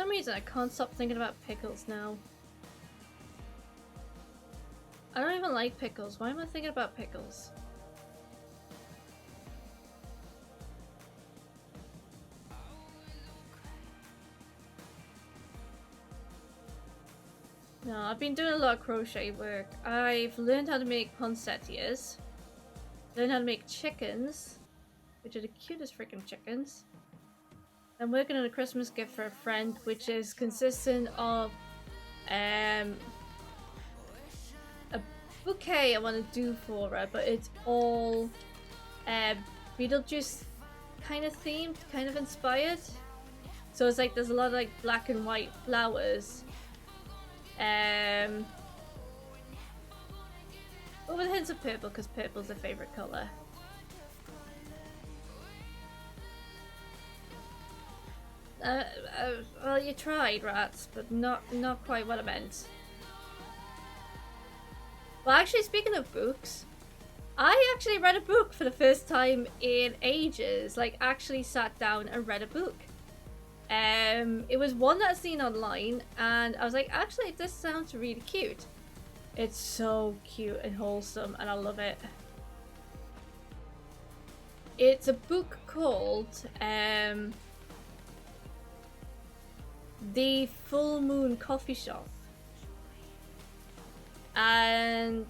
some reason I can't stop thinking about pickles now. I don't even like pickles. Why am I thinking about pickles? No, I've been doing a lot of crochet work. I've learned how to make poinsettias. Learned how to make chickens, which are the cutest freaking chickens. I'm working on a Christmas gift for a friend, which is consistent of a bouquet I want to do for her, but it's all Beetlejuice kind of themed, kind of inspired. So it's like there's a lot of like black and white flowers. But with hints of purple, because purple's her favourite colour. Well, you tried, rats, but not quite what I meant. Well, actually, speaking of books, I actually read a book for the first time in ages. Like, actually sat down and read a book. It was one that I'd seen online, and I was like, actually, this sounds really cute. It's so cute and wholesome, and I love it. It's a book called The Full Moon Coffee Shop. And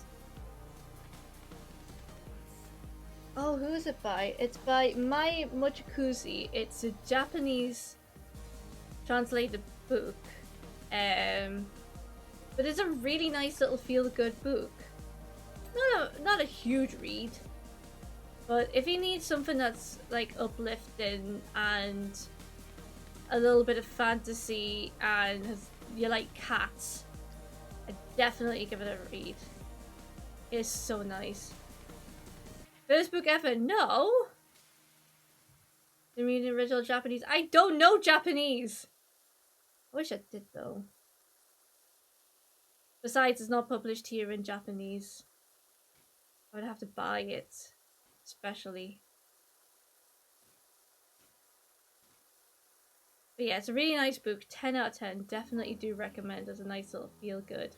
oh, who is it by? It's by Mai Mochikuzi. It's a Japanese translated book. But it's a really nice little feel-good book. Not a huge read. But if you need something that's like uplifting and a little bit of fantasy and you like cats, I definitely give it a read. It's so nice. First book ever? No! You read the original Japanese? I don't know Japanese! I wish I did though. Besides, it's not published here in Japanese. I would have to buy it, especially. But yeah, it's a really nice book. 10 out of 10. Definitely do recommend as a nice little feel-good.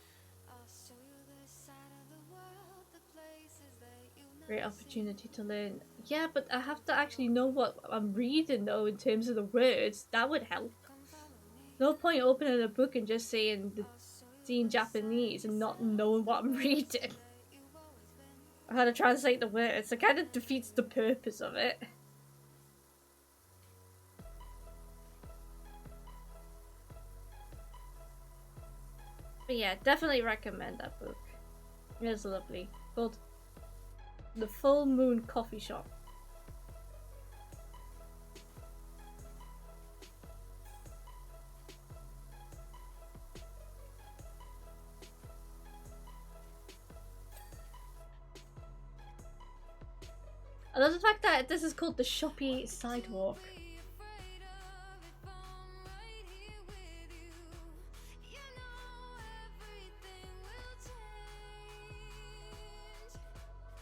Great opportunity to learn. Yeah, but I have to actually know what I'm reading though in terms of the words. That would help. No point opening a book and just seeing Japanese and not knowing what I'm reading. Or how to translate the words. It kind of defeats the purpose of it. But yeah, definitely recommend that book. It's lovely. Called The Full Moon Coffee Shop. I love the fact that this is called the Shoppy Sidewalk.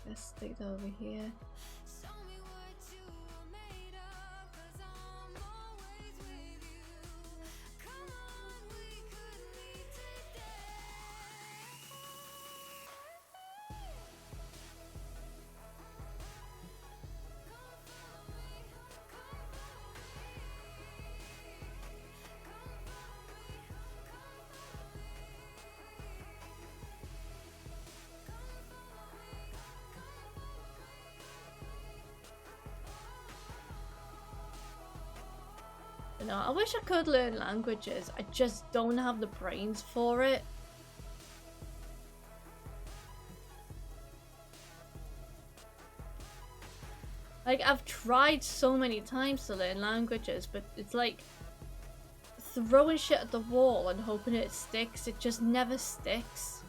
Let's stick that over here. No, I wish I could learn languages. I just don't have the brains for it. Like, I've tried so many times to learn languages, but it's like throwing shit at the wall and hoping it sticks. It just never sticks.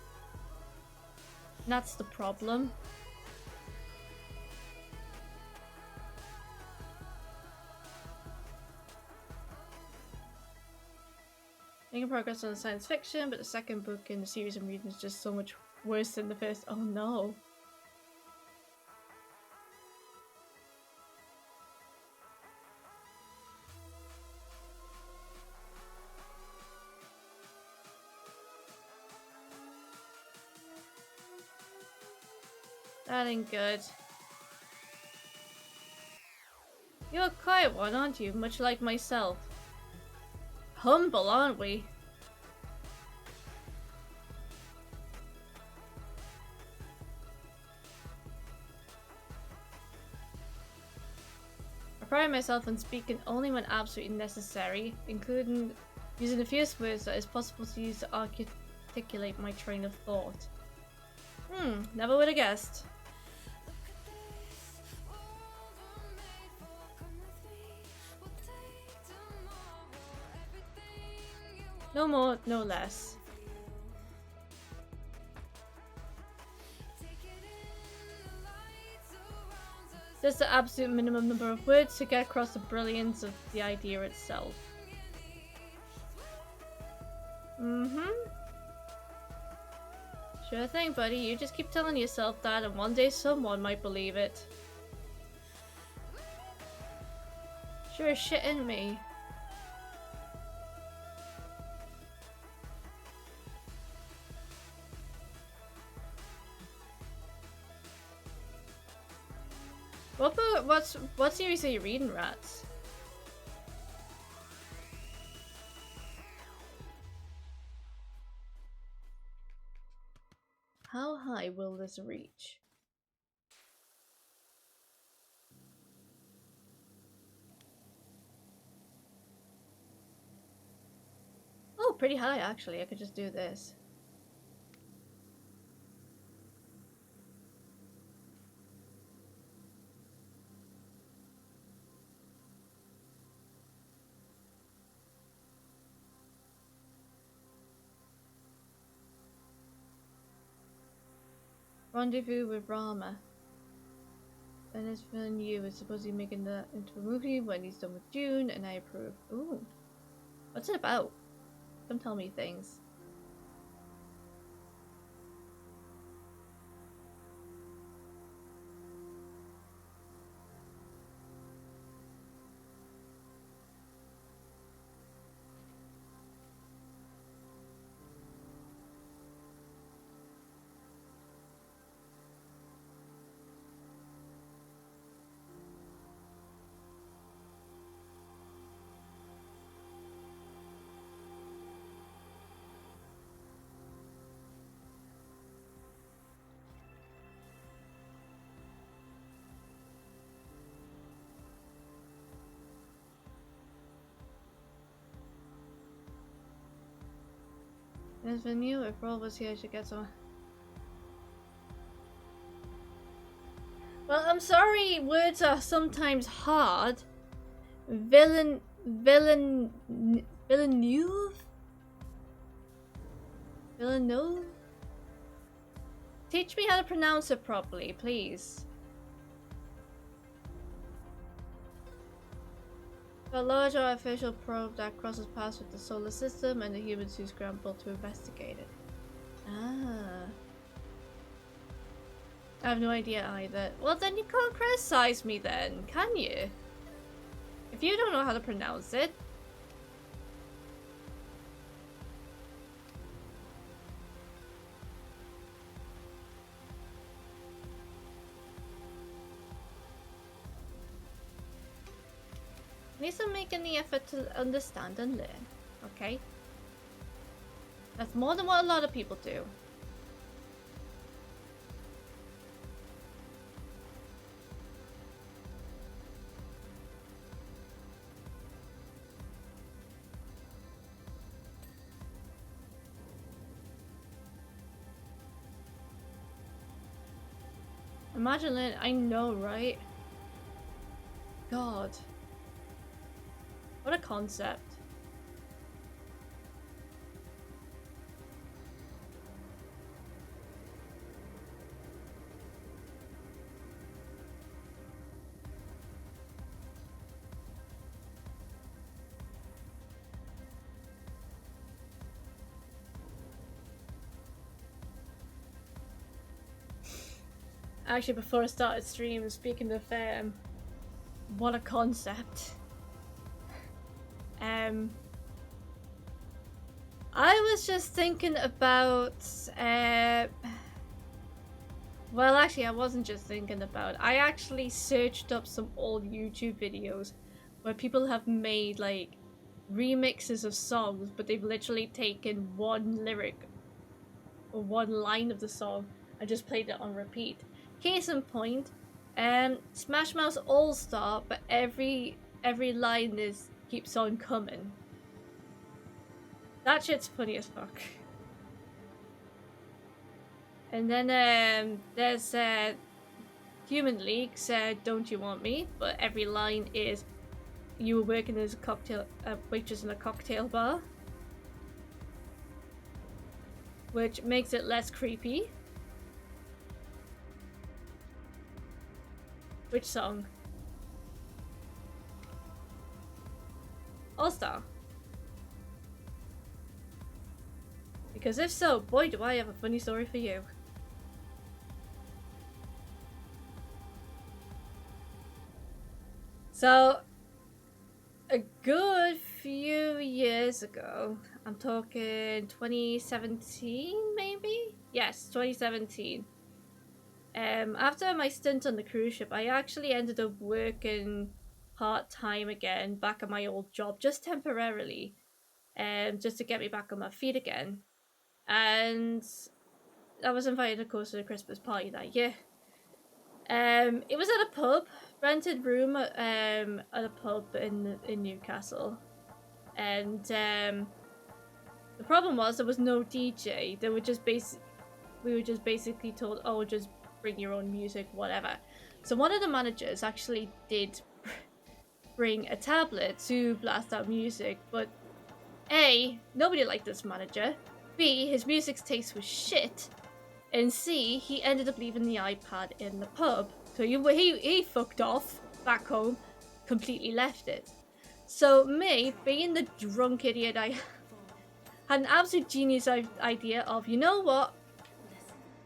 And that's the problem. Making progress on science fiction, but the second book in the series I'm reading is just so much worse than the first. Oh no. That ain't good. You're a quiet one, aren't you? Much like myself. Humble, aren't we? I pride myself on speaking only when absolutely necessary, including using the fewest words that is possible to use to articulate my train of thought. Never would have guessed. No more, no less. Just the absolute minimum number of words to get across the brilliance of the idea itself. Sure thing, buddy. You just keep telling yourself that, and one day someone might believe it. Sure as shit ain't me. What series are you reading, Rats? How high will this reach? Oh, pretty high actually. I could just do this. Rendezvous with Rama. And it's feeling you is supposedly making that into a movie when he's done with June, and I approve. Ooh. What's it about? Come tell me things. It's been you. If Roll was here, I should get some. Well, I'm sorry. Words are sometimes hard. Villeneuve. Teach me how to pronounce it properly, please. A large artificial probe that crosses paths with the solar system and the humans who scramble to investigate it. Ah. I have no idea either. Well, then you can't criticize me then, can you? If you don't know how to pronounce it. At least I'm making the effort to understand and learn, okay? That's more than what a lot of people do. Imagine it, I know, right? God. What a concept. Actually, before I started stream, speaking of what a concept. I was just thinking about Well, actually, I wasn't just thinking about it. I actually searched up some old YouTube videos where people have made like remixes of songs, but they've literally taken one lyric or one line of the song and just played it on repeat. Case in point, Smash Mouth All Star, but every line is keeps on coming. That shit's funny as fuck. And then there's Human League's Don't You Want Me, but every line is you were working as a waitress in a cocktail bar, which makes it less creepy. Which song? All Star. Because if so, boy do I have a funny story for you. So, a good few years ago, I'm talking 2017 maybe? Yes, 2017. After my stint on the cruise ship, I actually ended up working part-time again back at my old job, just temporarily, just to get me back on my feet again. And I was invited, of course, to the Christmas party that year. It was at a pub, rented room at a pub in Newcastle, and the problem was there was no DJ. They were just we were just basically told, oh, just bring your own music, whatever. So one of the managers actually did bring a tablet to blast out music, but A, nobody liked this manager. B, his music taste was shit. And C, he ended up leaving the iPad in the pub. So he fucked off back home, completely left it. So me, being the drunk idiot I had an absolute genius idea of, you know what?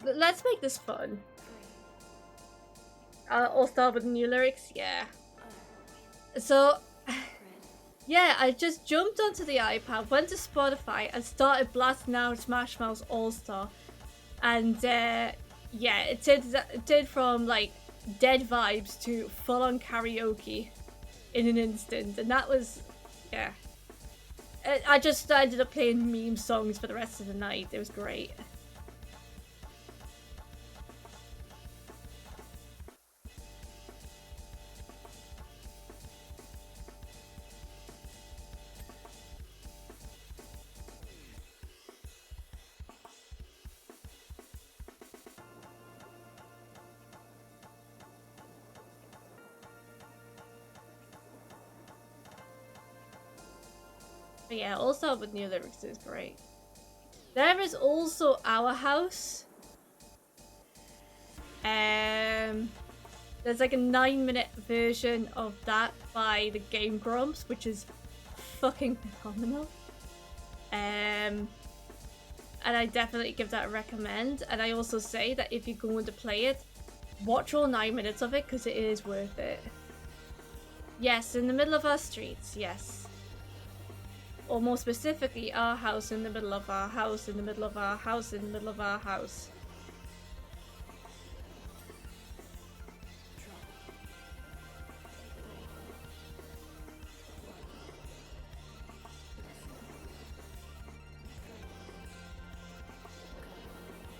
Let's make this fun. I'll start with new lyrics, yeah. So, yeah, I just jumped onto the iPad, went to Spotify, and started blasting out Smash Mouth All Star. And yeah, it did from like dead vibes to full on karaoke in an instant, and that was, yeah. I just ended up playing meme songs for the rest of the night. It was great. But yeah, also with new lyrics is great. There is also Our House. There's like a 9-minute version of that by the Game Grumps, which is fucking phenomenal. And I definitely give that a recommend. And I also say that if you're going to play it, watch all 9 minutes of it because it is worth it. Yes, in the middle of our streets, yes. Or more specifically, our house in the middle of our house, in the middle of our house, in the middle of our house.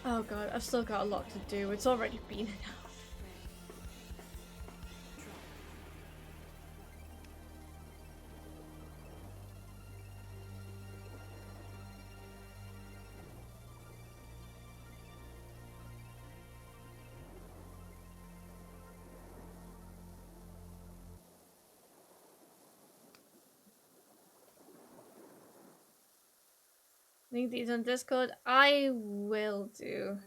Oh god, I've still got a lot to do. It's already been an hour. Link these on Discord. I will do.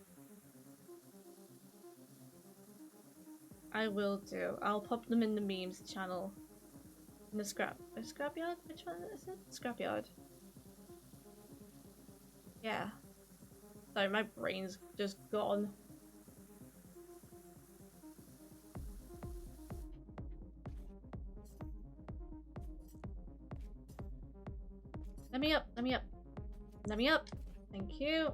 I will do. I'll pop them in the memes channel. In the scrapyard? Which one is it? Scrapyard. Yeah. Sorry, my brain's just gone. Let me up, let me up. Let me up. Thank you.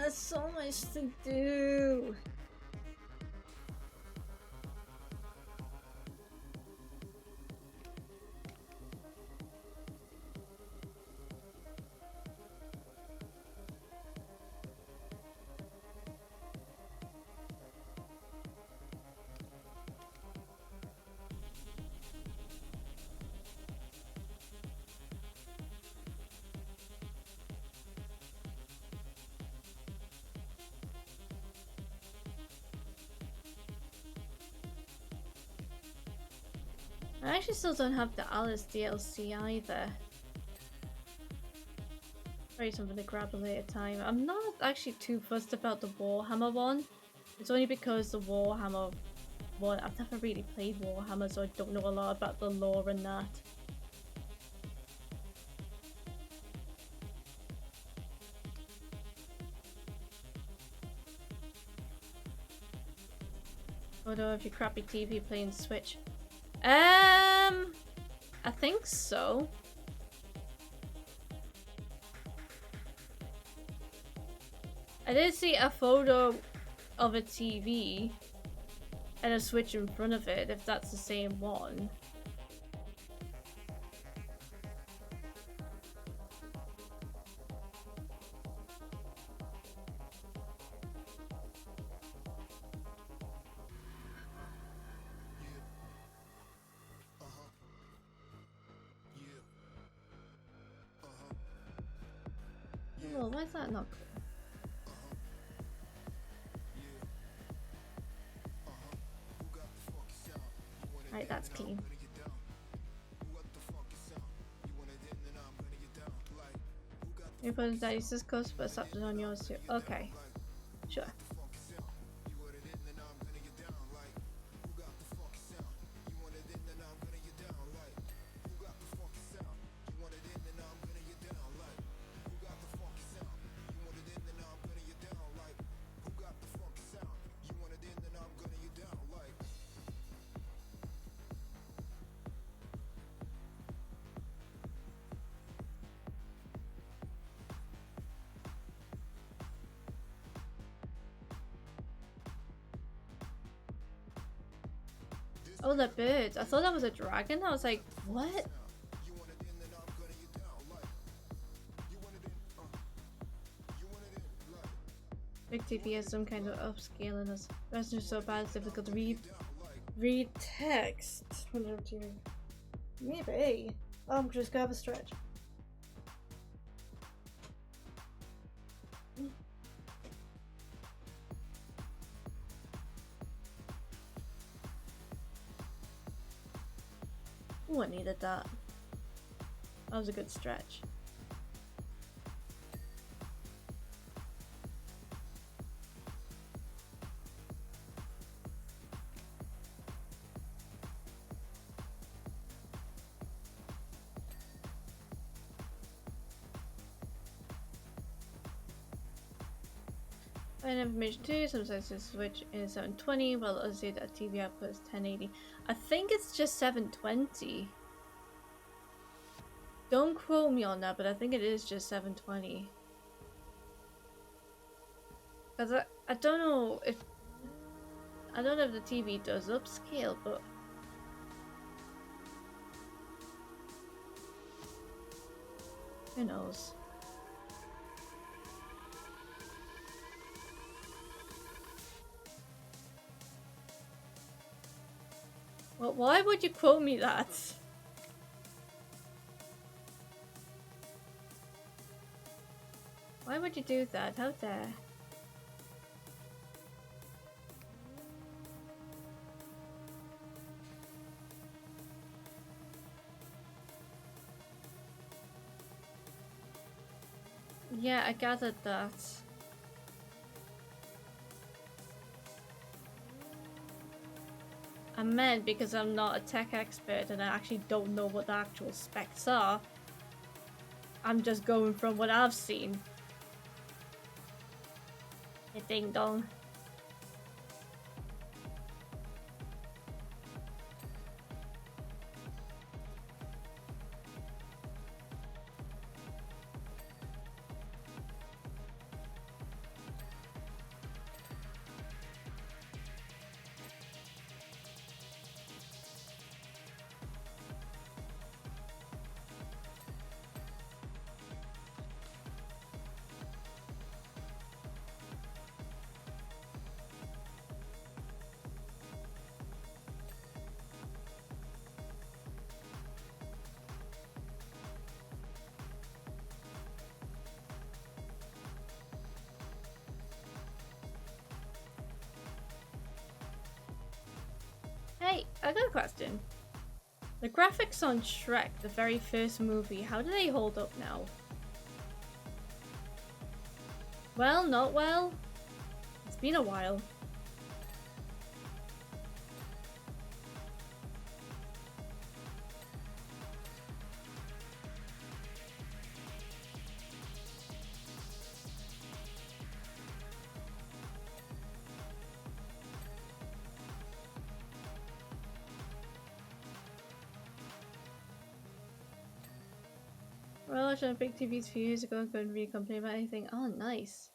So much to do. I actually still don't have the Alice DLC either. Probably something to grab a later time. I'm not actually too fussed about the Warhammer one. It's only because the Warhammer one, I've never really played Warhammer, so I don't know a lot about the lore and that. Although if you crappy TV playing Switch. I think so. I did see a photo of a TV and a Switch in front of it, if that's the same one. Oh, why is that not cool? Right, that's clean. Your brother's dad uses course, but slapped it on yours too. Okay, sure. Oh, the birds. I thought that was a dragon. I was like, what? Big TV has some kind of upscaling us. That's just so bad it's difficult to read text. Maybe. I'm just gonna have a stretch. Ooh, I needed that. That was a good stretch. Information 2, sometimes the Switch is 720, while others say that TV output is 1080. I think it's just 720. Don't quote me on that, but I think it is just 720. Because I don't know if the TV does upscale, but who knows? Well, why would you quote me that? Why would you do that? How dare? Yeah, I gathered that. I meant because I'm not a tech expert and I actually don't know what the actual specs are. I'm just going from what I've seen. A ding dong. Hey, I got a question. The graphics on Shrek, the very first movie, how do they hold up now? Well, not well. It's been a while. Well, I watched on big TVs a few years ago and couldn't really complain about anything. Oh, nice.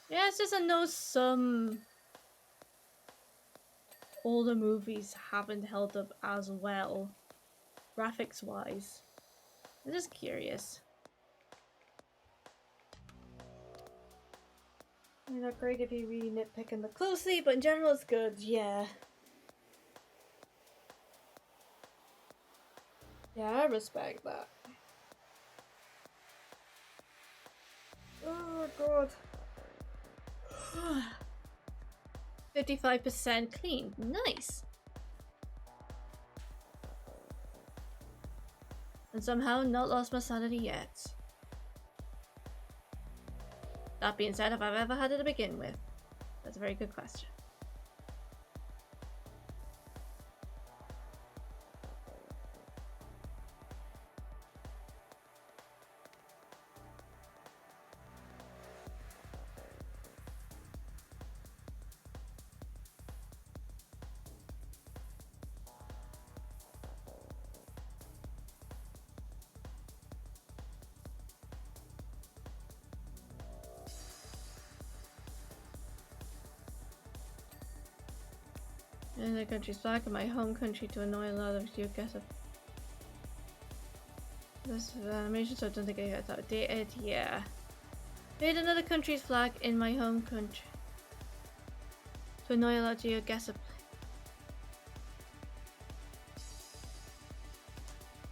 Yeah, it's just I know some older movies haven't held up as well, graphics wise. I'm just curious. They're not great if you really nitpick them closely, but in general it's good, yeah. Yeah, I respect that. Oh god. 55% clean. Nice. And somehow not lost my sanity yet. That being said, have I ever had it to begin with? That's a very good question. In the country's flag in my home country to annoy a lot of you guess of this animation, so I don't think I got outdated. Yeah. Made another country's flag in my home country to annoy a lot of you guess of.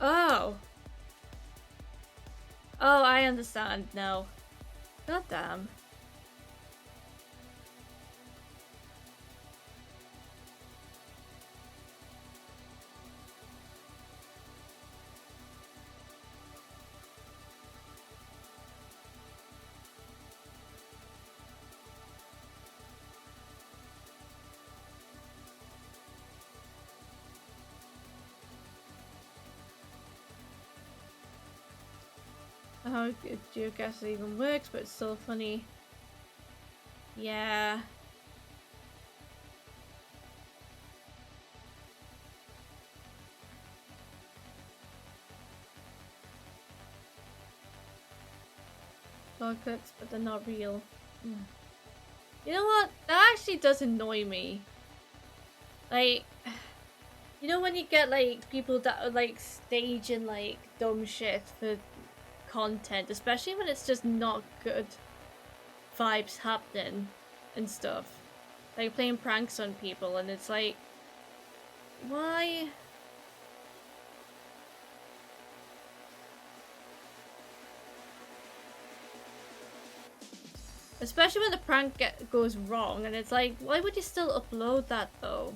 Oh. Oh, I understand now. God damn. How geoguess even works, but it's still funny. Yeah. Dog clips, but they're not real. You know what? That actually does annoy me. Like, you know when you get like people that are like staging like dumb shit for content, especially when it's just not good vibes happening and stuff, like playing pranks on people, and it's like, why? Especially when the prank goes wrong, and it's like, why would you still upload that though?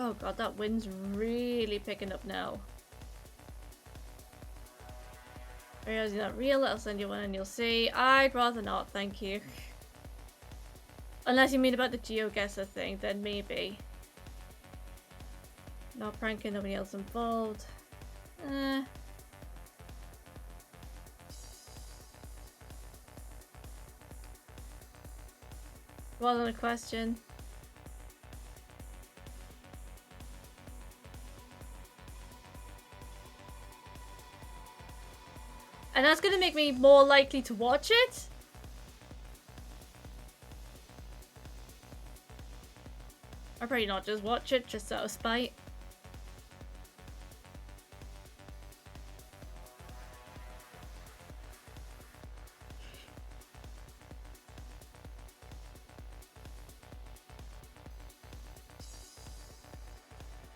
Oh god, that wind's really picking up now. Reality not real, I'll send you one and you'll see. I'd rather not, thank you. Unless you mean about the GeoGuessr thing, then maybe. Not pranking, nobody else involved. Wasn't a question. And that's gonna make me more likely to watch it? I'll probably not just watch it, just out of spite.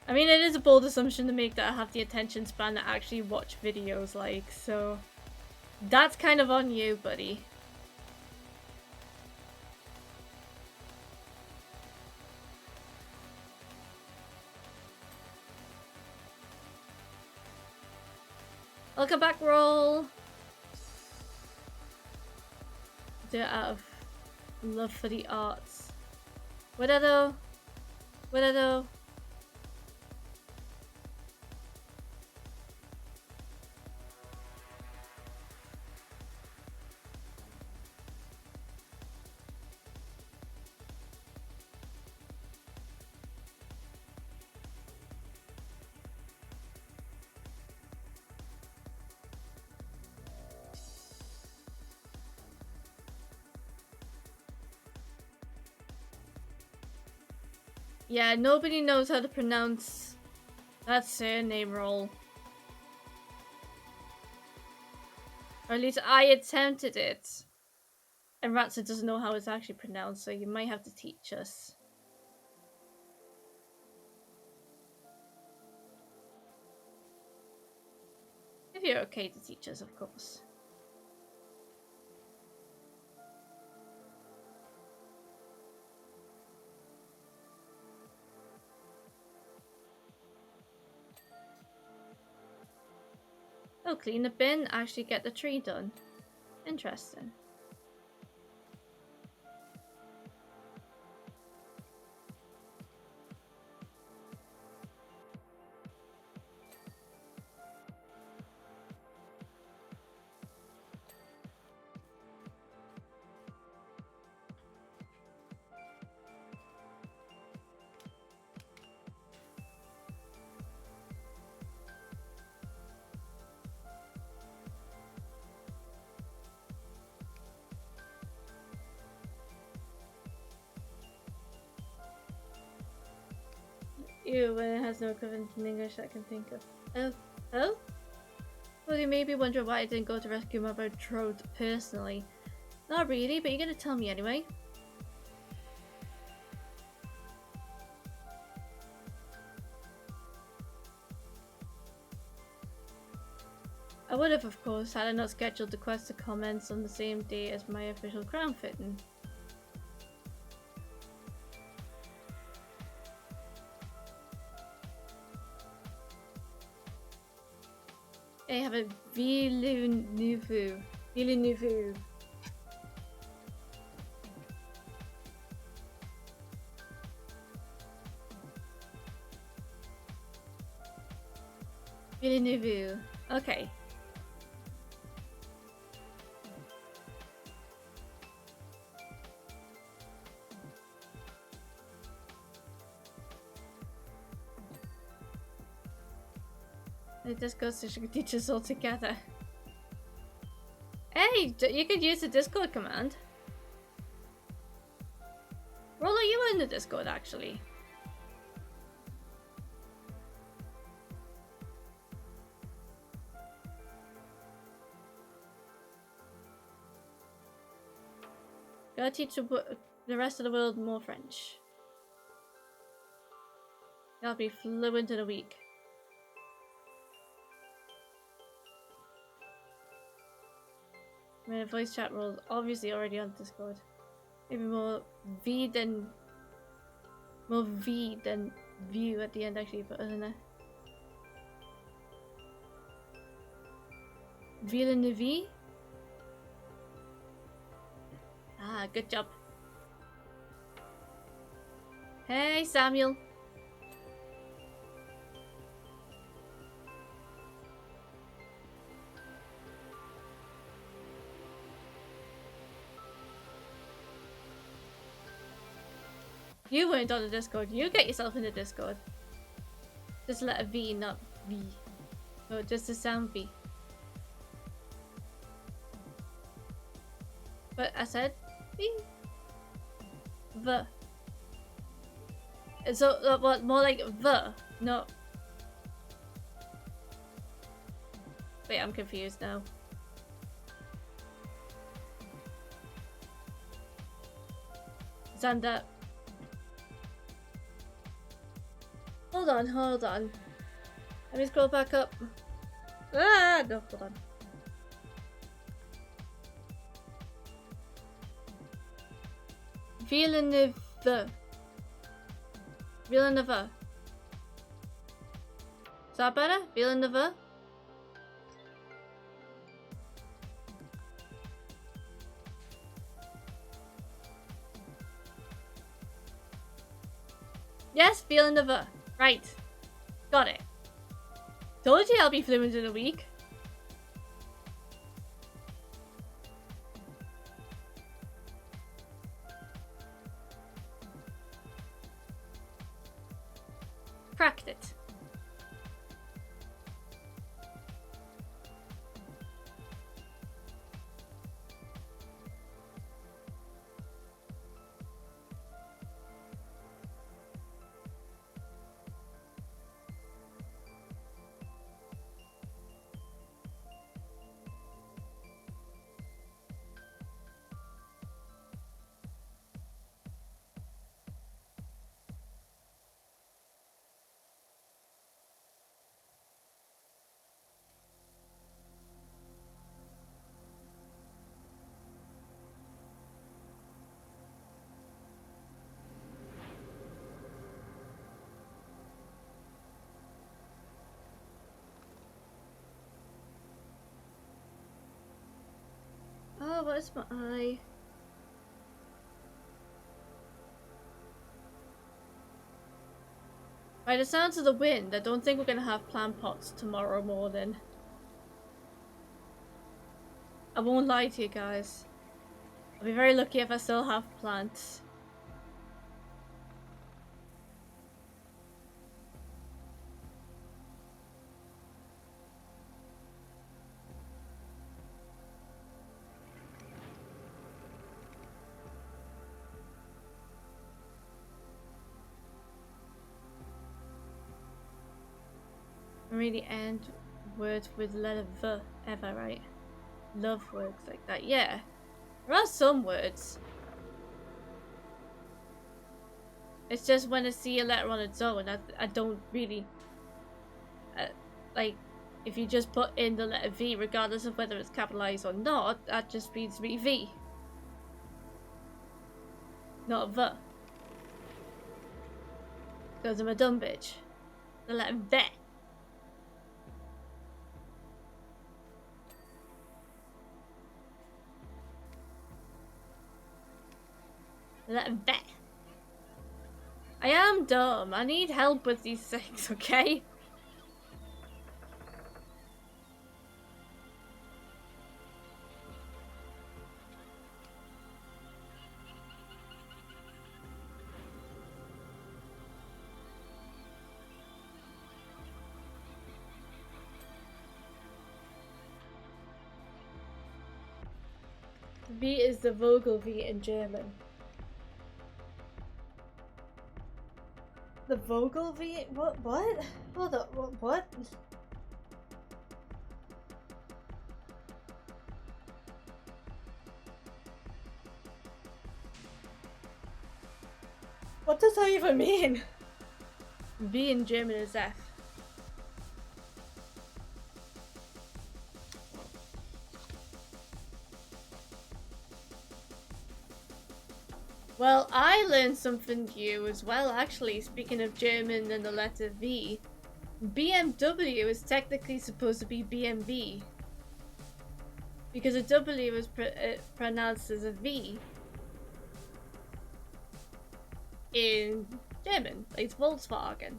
I mean, it is a bold assumption to make that I have the attention span to actually watch videos, like, so... That's kind of on you, buddy. Welcome back, roll! Do it out of love for the arts. Widow? Widow? Yeah, nobody knows how to pronounce that surname roll. Or at least I attempted it. And Ratsa doesn't know how it's actually pronounced, so you might have to teach us. If you're okay to teach us, of course. Oh, clean the bin, actually get the tree done. Interesting. Ew, when it has no equivalent in English I can think of. Oh? Oh? Well, you may be wondering why I didn't go to rescue my betrothed personally. Not really, but you're gonna tell me anyway. I would have, of course, had I not scheduled the quest to commence on the same day as my official crown fitting. I have a Ville Nouveau. Ville Nouveau. Ville Nouveau. Okay. It just goes to teach us all together. Hey, you could use the Discord command. Roller, you were in the Discord actually. Gotta teach the rest of the world more French. Gotta be fluent in a week. My voice chat role is obviously already on Discord. Maybe more V than view at the end actually, but I don't know. Villeneuve? Ah, good job. Hey, Samuel. You weren't on the Discord. You get yourself in the Discord. Just let a V, not V. No, just a sound V. But I said V. The. So, what? More like the, not. Wait, I'm confused now. Xander. Hold on, hold on. Let me scroll back up. Ah, no, hold on. Villeneuve. Villeneuve. Is that better? Villeneuve? Yes, Villeneuve. Right. Got it. Told you I'll be fluent in a week. Cracked it. Oh, what's my eye? By the sounds of the wind, I don't think we're gonna have plant pots tomorrow morning. I won't lie to you guys. I'll be very lucky if I still have plants. Really end words with letter V ever, right? Love words like that. Yeah. There are some words. It's just when I see a letter on its own, I don't really... like, if you just put in the letter V, regardless of whether it's capitalized or not, that just means to be V. Not V. Because I'm a dumb bitch. The letter V. Let vet. I am dumb. I need help with these things, okay? V is the Vogel V in German. The Vogel V? What? What? Hold up. What? What does that even mean? V in German is F. Well, I learned something new as well, actually. Speaking of German and the letter V, BMW is technically supposed to be BMW. Because a W is pronounced as a V in German. It's Volkswagen.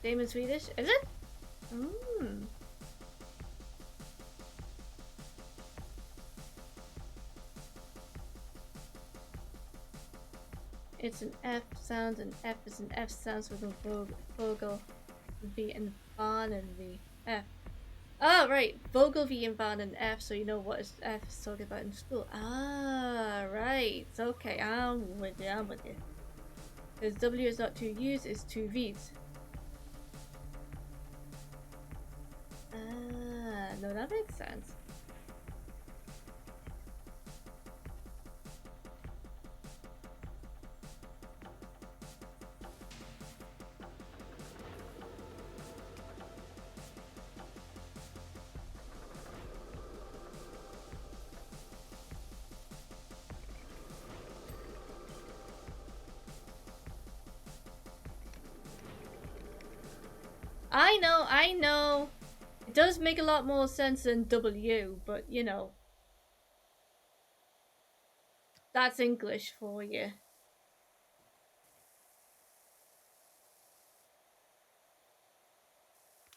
Same in Swedish? Is it? Mm. It's an F sound, and F is an F sound with a Vogel V and Bahn and V. F. Ah, right. Vogel V and Bahn and F, so you know what F is talking about in school. Ah, right. Okay, I'm with you, Because W is not two U's, it's two V's. Ah, no, that makes sense. I know. It does make a lot more sense than W, but you know. That's English for you.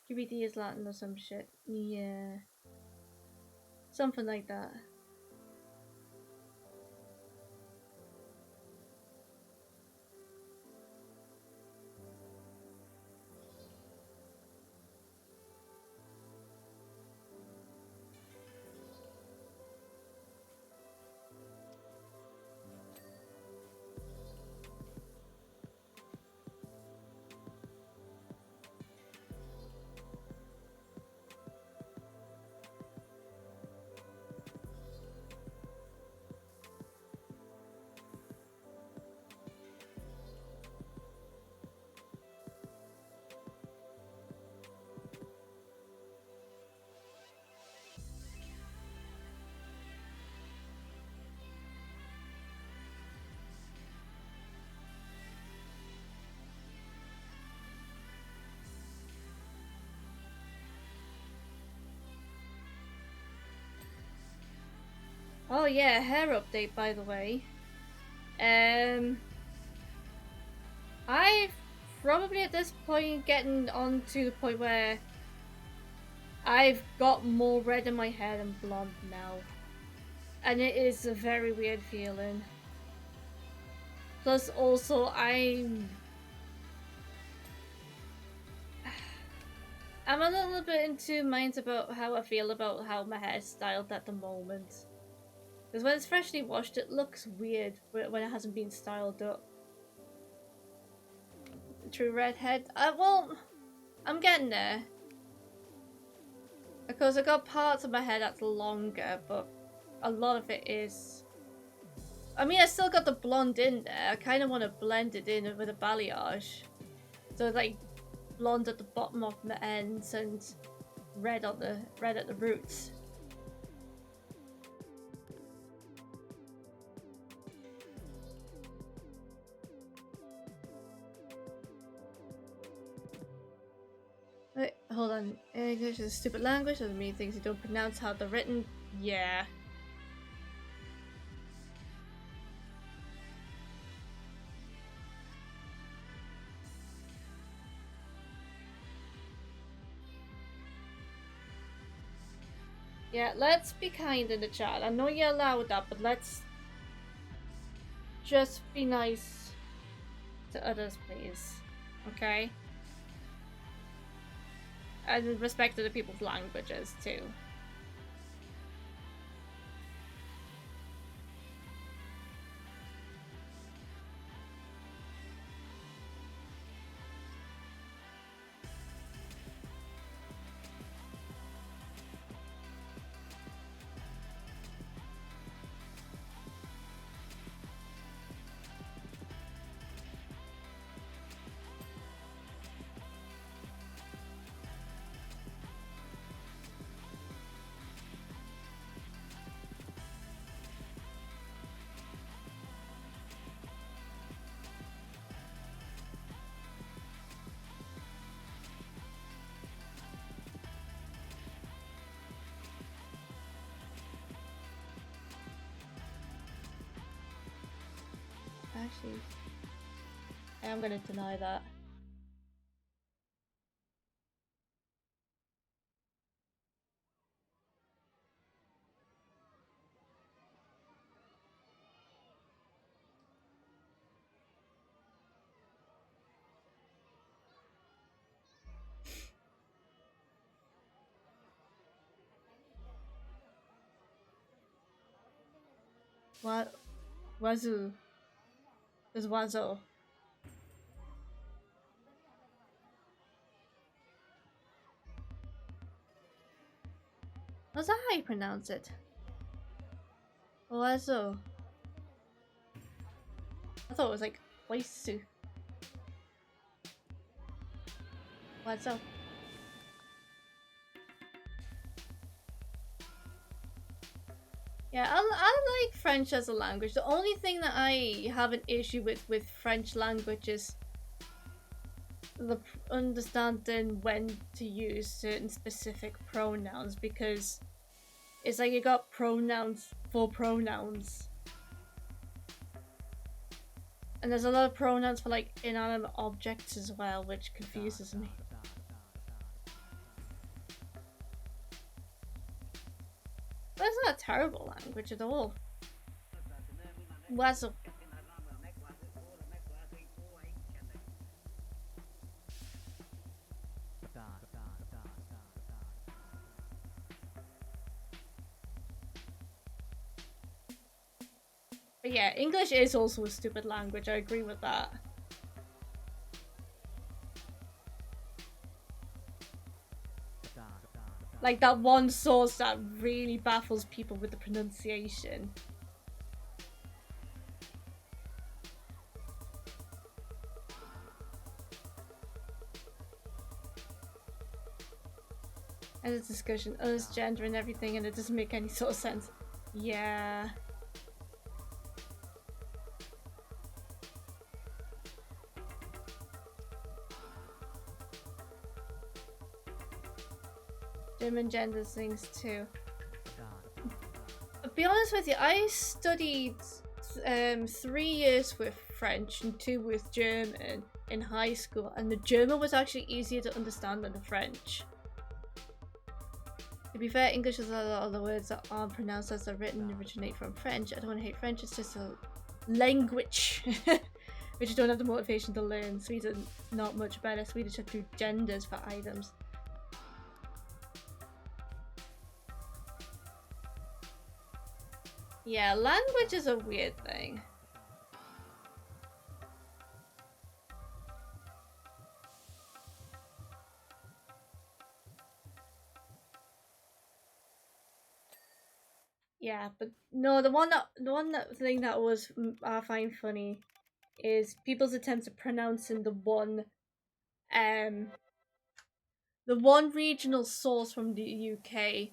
QBD is Latin or some shit. Yeah. Something like that. Oh yeah, hair update by the way. I've probably at this point getting on to the point where I've got more red in my hair than blonde now. And it is a very weird feeling. Plus also I'm a little bit in two minds about how I feel about how my hair is styled at the moment. Because when it's freshly washed, it looks weird when it hasn't been styled up. True redhead? Well, I'm getting there. Because I got parts of my hair that's longer, but a lot of it is... I mean, I still got the blonde in there. I kind of want to blend it in with a balayage. So like blonde at the bottom of the ends and red at the roots. Wait, hold on. English is a stupid language, doesn't mean things you don't pronounce how they're written. Yeah. Yeah, let's be kind in the chat. I know you're allowed that, but let's just be nice to others, please. Okay? And respect other people's languages, too. species. I'm gonna deny that. What? Wazoo. There's Wazo. Was that how you pronounce it? Wazo. I thought it was like Waisu. Wazo. Yeah, I like French as a language. The only thing that I have an issue with French language is the understanding when to use certain specific pronouns, because it's like you got pronouns for pronouns. And there's a lot of pronouns for like inanimate objects as well, which confuses me. But it's not a terrible language at all. Wazzle. But yeah, English is also a stupid language, I agree with that. Like that one source that really baffles people with the pronunciation. And it's discussion, us, gender and everything, and it doesn't make any sort of sense. Yeah. German genders things too. I'll be honest with you, I studied 3 years with French and 2 with German in high school, and the German was actually easier to understand than the French. To be fair, English has a lot of the words that aren't pronounced as they're written originate from French. I don't want to hate French, it's just a language which you don't have the motivation to learn. Sweden, not much better. Swedish have 2 genders for items. Yeah, language is a weird thing. Yeah, but no, the thing that was I find funny is people's attempts at pronouncing the one regional source from the UK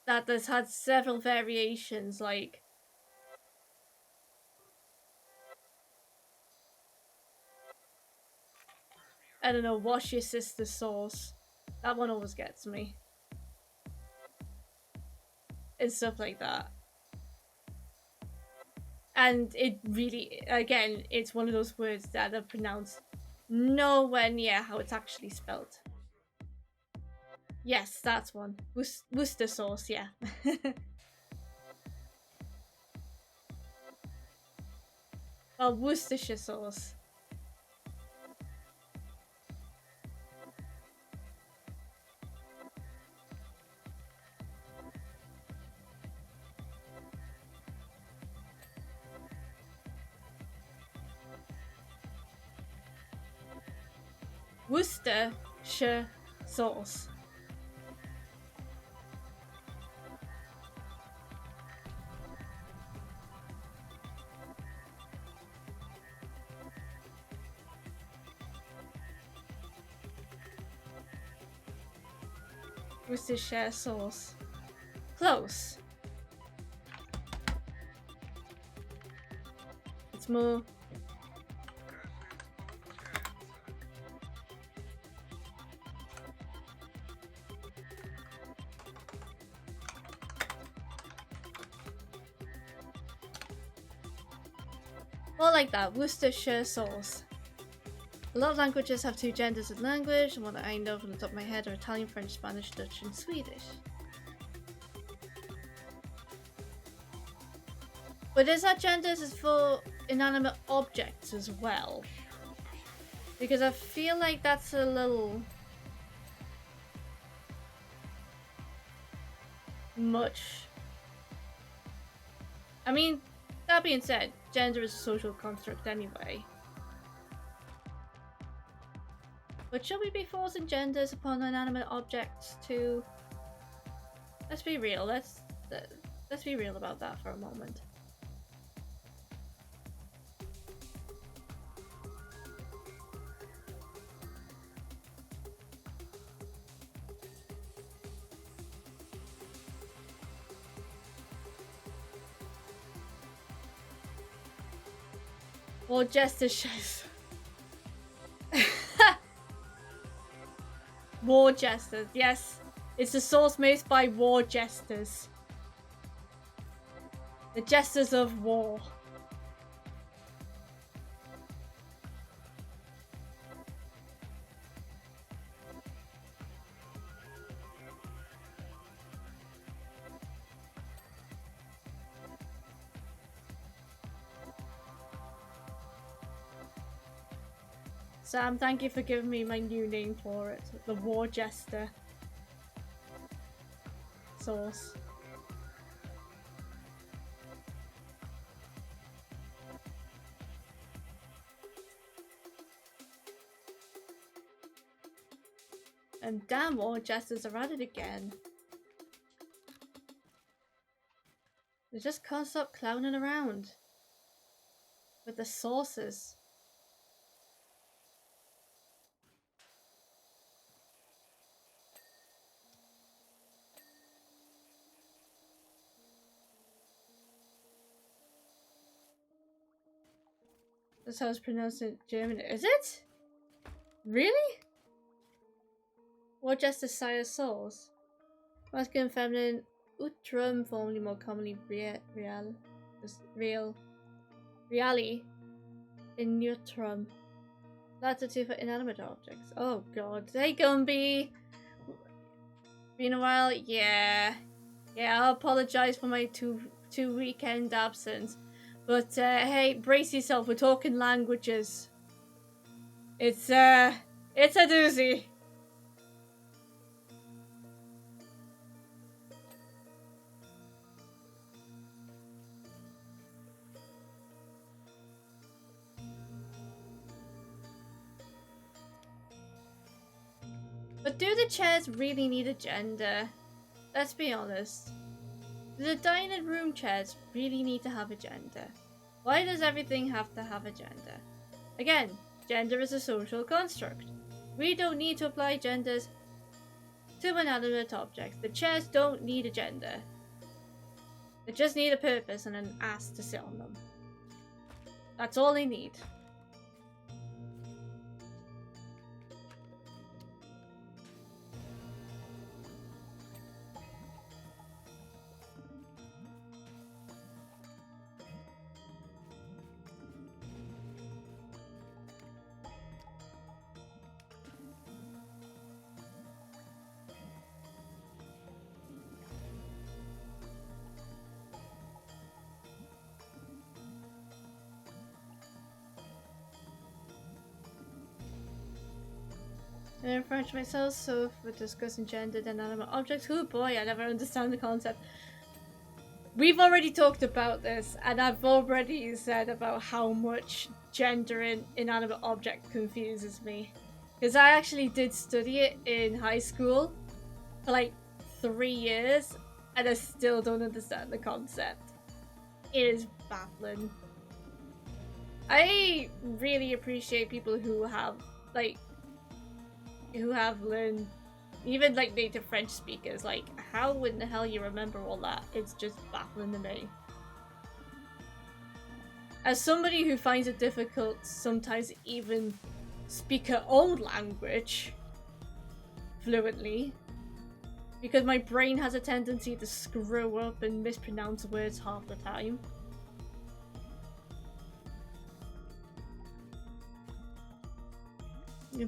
that has had several variations, like I don't know, wash your sister's sauce. That one always gets me. And stuff like that. And it really, again, it's one of those words that are pronounced nowhere near how it's actually spelled. Yes, that's one. Worcester sauce, yeah. Well, Worcestershire sauce. Worcestershire sauce. Worcestershire sauce. Close. It's more. More like that, Worcestershire sauce. A lot of languages have two genders in language, and what I know from the top of my head are Italian, French, Spanish, Dutch, and Swedish. But is that genders is for inanimate objects as well? Because I feel like that's a little much. I mean, that being said, gender is a social construct anyway. But should we be forcing genders upon inanimate objects too? Let's be real. Let's be real about that for a moment. War Jester shows. War Jesters, yes. It's the source made by War Jesters. The Jesters of War. Sam, thank you for giving me my new name for it. The War Jester sauce. And damn, War Jesters are at it again. They just can't stop clowning around with the sauces. That's how it's pronounced in German. Is it? Really? Or just a sire souls? Masculine, feminine, utrum, formerly more commonly reali, in neutrum. Latitude for inanimate objects. Oh god. Hey Gumby! Been a while? Yeah. Yeah, I apologize for my two weekend absence. But hey, brace yourself, we're talking languages. It's a doozy. But do the chairs really need a gender? Let's be honest. Do the dining room chairs really need to have a gender? Why does everything have to have a gender? Again, gender is a social construct. We don't need to apply genders to inanimate objects. The chairs don't need a gender. They just need a purpose and an ass to sit on them. That's all they need. I refer to myself, so if we're discussing gendered inanimate objects, oh boy, I never understand the concept. We've already talked about this, and I've already said about how much gender in inanimate object confuses me. Because I actually did study it in high school for like 3 years, and I still don't understand the concept. It is baffling. I really appreciate people who have learned, even like native French speakers. Like, how in the hell you remember all that? It's just baffling to me. As somebody who finds it difficult sometimes even speak her own language fluently, because my brain has a tendency to screw up and mispronounce words half the time.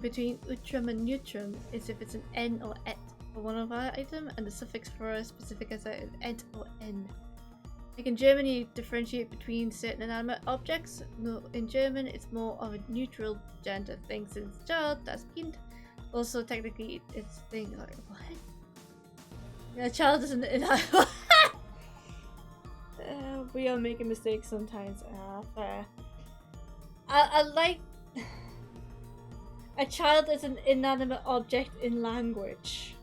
between utrum and neutrum is if it's an n or et for one of our item, and the suffix for a specific as a et or n. Like in German, you differentiate between certain inanimate objects. No, in German, it's more of a neutral gender thing since child, das Kind. Also, technically, it's thing like what? Yeah, child isn't inanimate. We are making mistakes sometimes. Fair. I like a child is an inanimate object in language.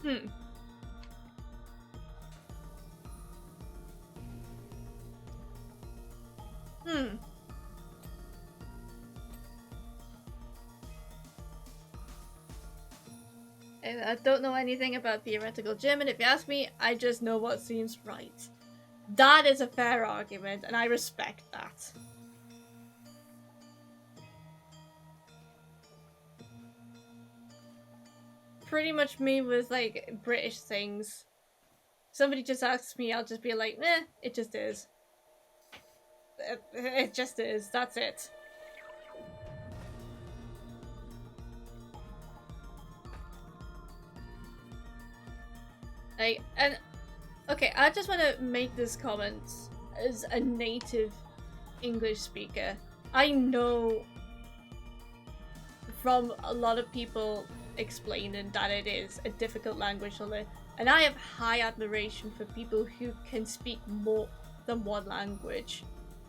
Hmm. I don't know anything about theoretical German. If you ask me, I just know what seems right. That is a fair argument, and I respect that. Pretty much me with like British things. Somebody just asks me, I'll just be like, meh, it just is. It just is, that's it. And okay, I just want to make this comment as a native English speaker. I know from a lot of people explaining that it is a difficult language to learn, and I have high admiration for people who can speak more than one language,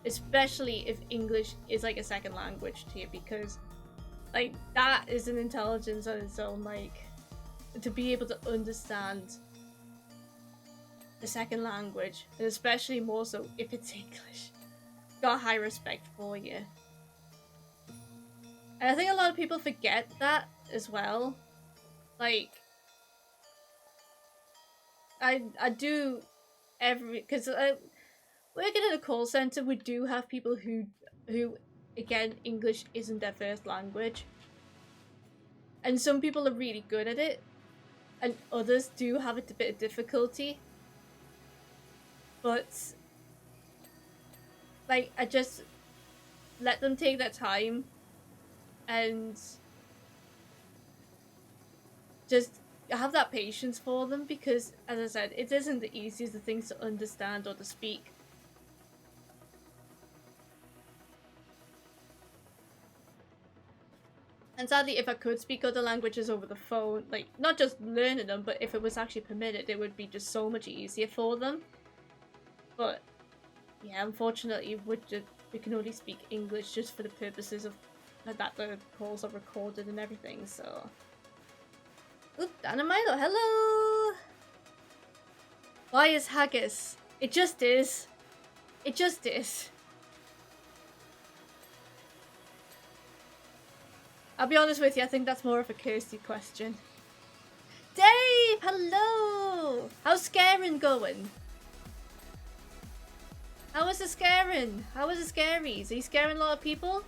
especially if English is like a second language to you, because like that is an intelligence on its own, like to be able to understand the second language, and especially more so if it's English. Got high respect for you. And I think a lot of people forget that as well. Like, I do because working in a call center, we do have people who again, English isn't their first language. And some people are really good at it, and others do have a bit of difficulty. But like, I just let them take their time and just have that patience for them, because as I said, it isn't the easiest of things to understand or to speak. And sadly, if I could speak other languages over the phone, like not just learning them, but if it was actually permitted, it would be just so much easier for them. But yeah, unfortunately, we can only speak English just for the purposes of that the calls are recorded and everything, so. Oop, Dynamito, hello! Why is haggis? It just is. It just is. I'll be honest with you, I think that's more of a Kirsty question. Dave, hello! How's scaring going? How is the scaring? How is the scaries? Are you scaring a lot of people?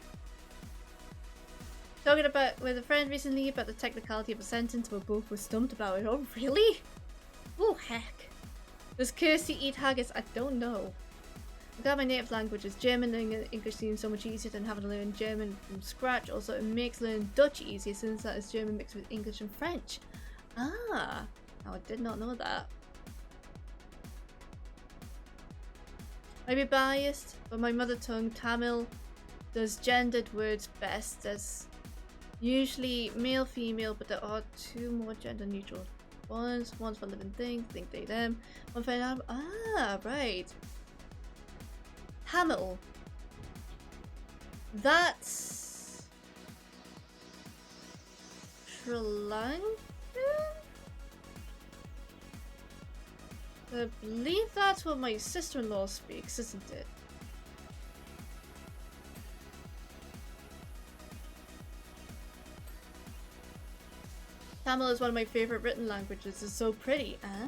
Talking about with a friend recently about the technicality of a sentence, we both were stumped about it. Oh, really? Oh, heck. Does Kirsty eat haggis? I don't know. I'm glad my native language is German, and English seems so much easier than having to learn German from scratch. Also, it makes learning Dutch easier since that is German mixed with English and French. Ah, now I did not know that. Might be biased, but my mother tongue, Tamil, does gendered words best as usually male, female, but there are two more gender neutral ones. One's for living things, think they them. One for animal. Ah, right. Tamil. That's Sri Lanka? I believe that's what my sister-in-law speaks, isn't it? Tamil is one of my favorite written languages. It's so pretty. Ah.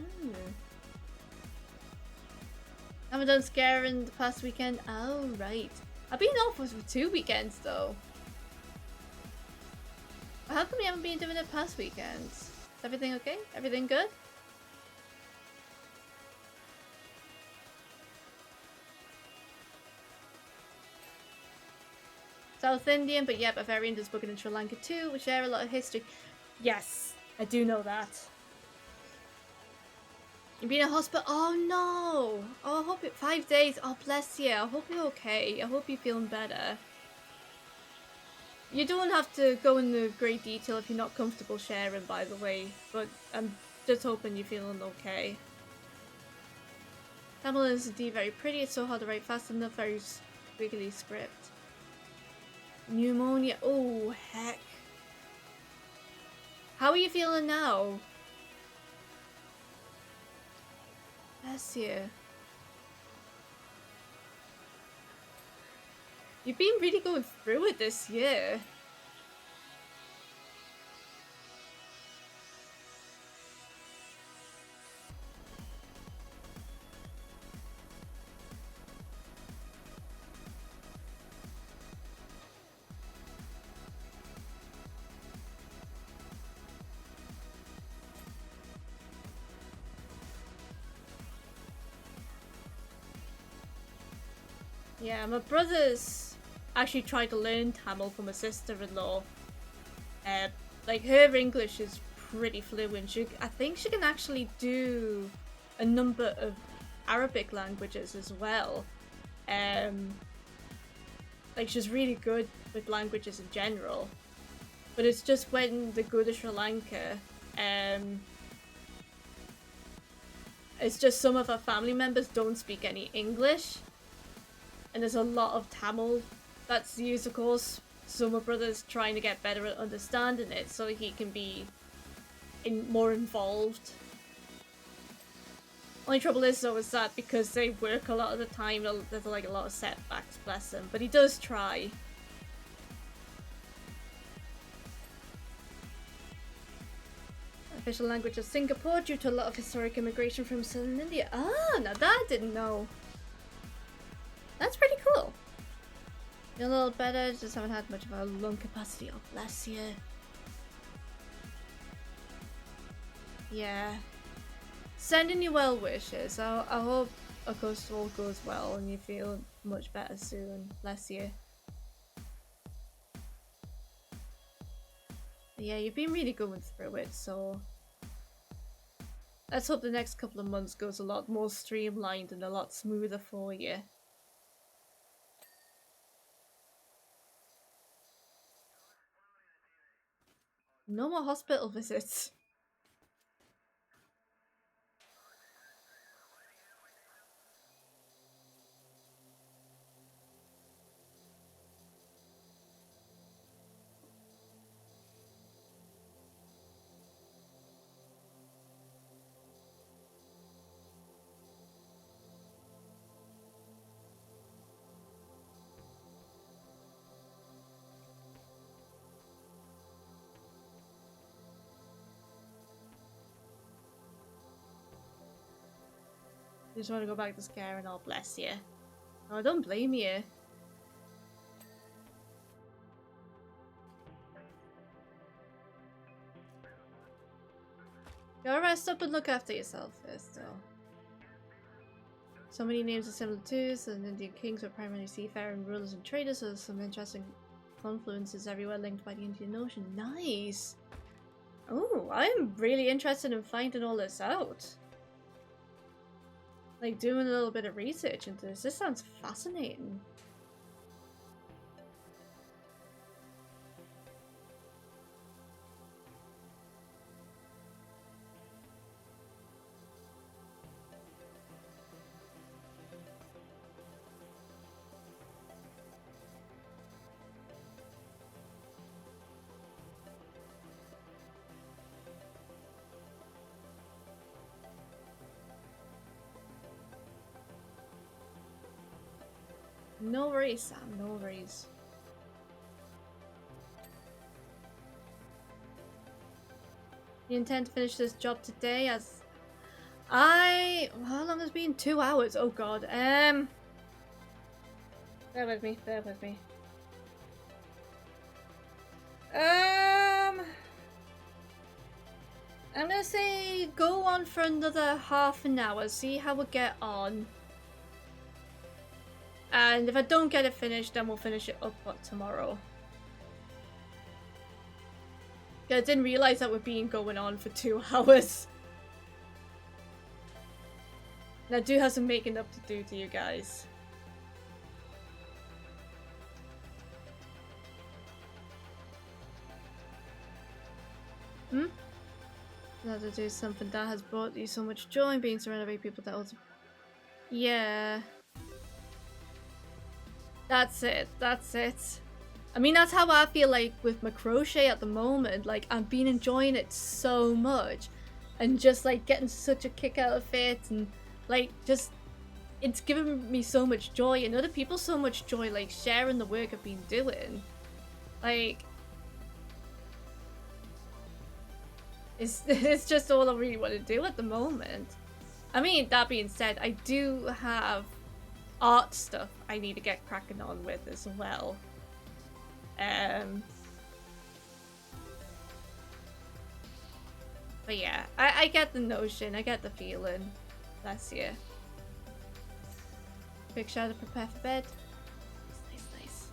Haven't done Scare in the past weekend. Oh, right. I've been off for 2 weekends, though. How come we haven't been doing it past weekends? Is everything okay? Everything good? South Indian, but yeah, Bavarian does spoken in Sri Lanka too. We share a lot of history. Yes, I do know that. You've been in hospital? Oh no! Oh, I hope it 5 days. Oh, bless you. I hope you're okay. I hope you're feeling better. You don't have to go into great detail if you're not comfortable sharing, by the way, but I'm just hoping you're feeling okay. Tamil is indeed very pretty. It's so hard to write fast enough. Very squiggly script. Pneumonia. Oh, heck. How are you feeling now? Bless you. You've been really going through it this year. Yeah, my brother's actually tried to learn Tamil from a sister-in-law. Like, her English is pretty fluent. I think she can actually do a number of Arabic languages as well. Like, she's really good with languages in general. But it's just when they go to Sri Lanka, it's just some of her family members don't speak any English. And there's a lot of Tamil that's used, of course. So my brother's trying to get better at understanding it so he can be more involved. Only trouble is though is that because they work a lot of the time, there's like a lot of setbacks, bless him. But he does try. Official language of Singapore due to a lot of historic immigration from Southern India. Ah, now that I didn't know. That's pretty cool. You're a little better, just haven't had much of a lung capacity. Oh, bless you. Yeah. Sending you well wishes. I hope, of course, all goes well and you feel much better soon. Bless you. But yeah, you've been really going through it, so let's hope the next couple of months goes a lot more streamlined and a lot smoother for you. No more hospital visits. You just want to go back to scaring, oh bless you. Oh, I don't blame you. Gotta rest up and look after yourself first, though. So many names are similar too, so the Indian kings were primarily seafaring rulers and traders, so there's some interesting confluences everywhere linked by the Indian Ocean. Nice! Oh, I'm really interested in finding all this out. Like, doing a little bit of research into this. This sounds fascinating. No worries, Sam, no worries. You intend to finish this job today as how long has it been? 2 hours? Oh god. Bear with me, bear with me. I'm gonna say go on for another half an hour, see how we get on. And if I don't get it finished, then we'll finish it up tomorrow. I didn't realize that we're being going on for 2 hours. And I do have some making up to do to you guys. Now to do something that has brought you so much joy, being surrounded by people that also... Yeah. That's it. That's it. I mean, that's how I feel like with my crochet at the moment. Like, I've been enjoying it so much. And just, like, getting such a kick out of it. And, like, just... It's given me so much joy. And other people so much joy, like, sharing the work I've been doing. Like... It's just all I really want to do at the moment. I mean, that being said, I do have art stuff I need to get cracking on with as well. But yeah, I get the notion, I get the feeling. Bless you. Quick shower to prepare for bed. Nice.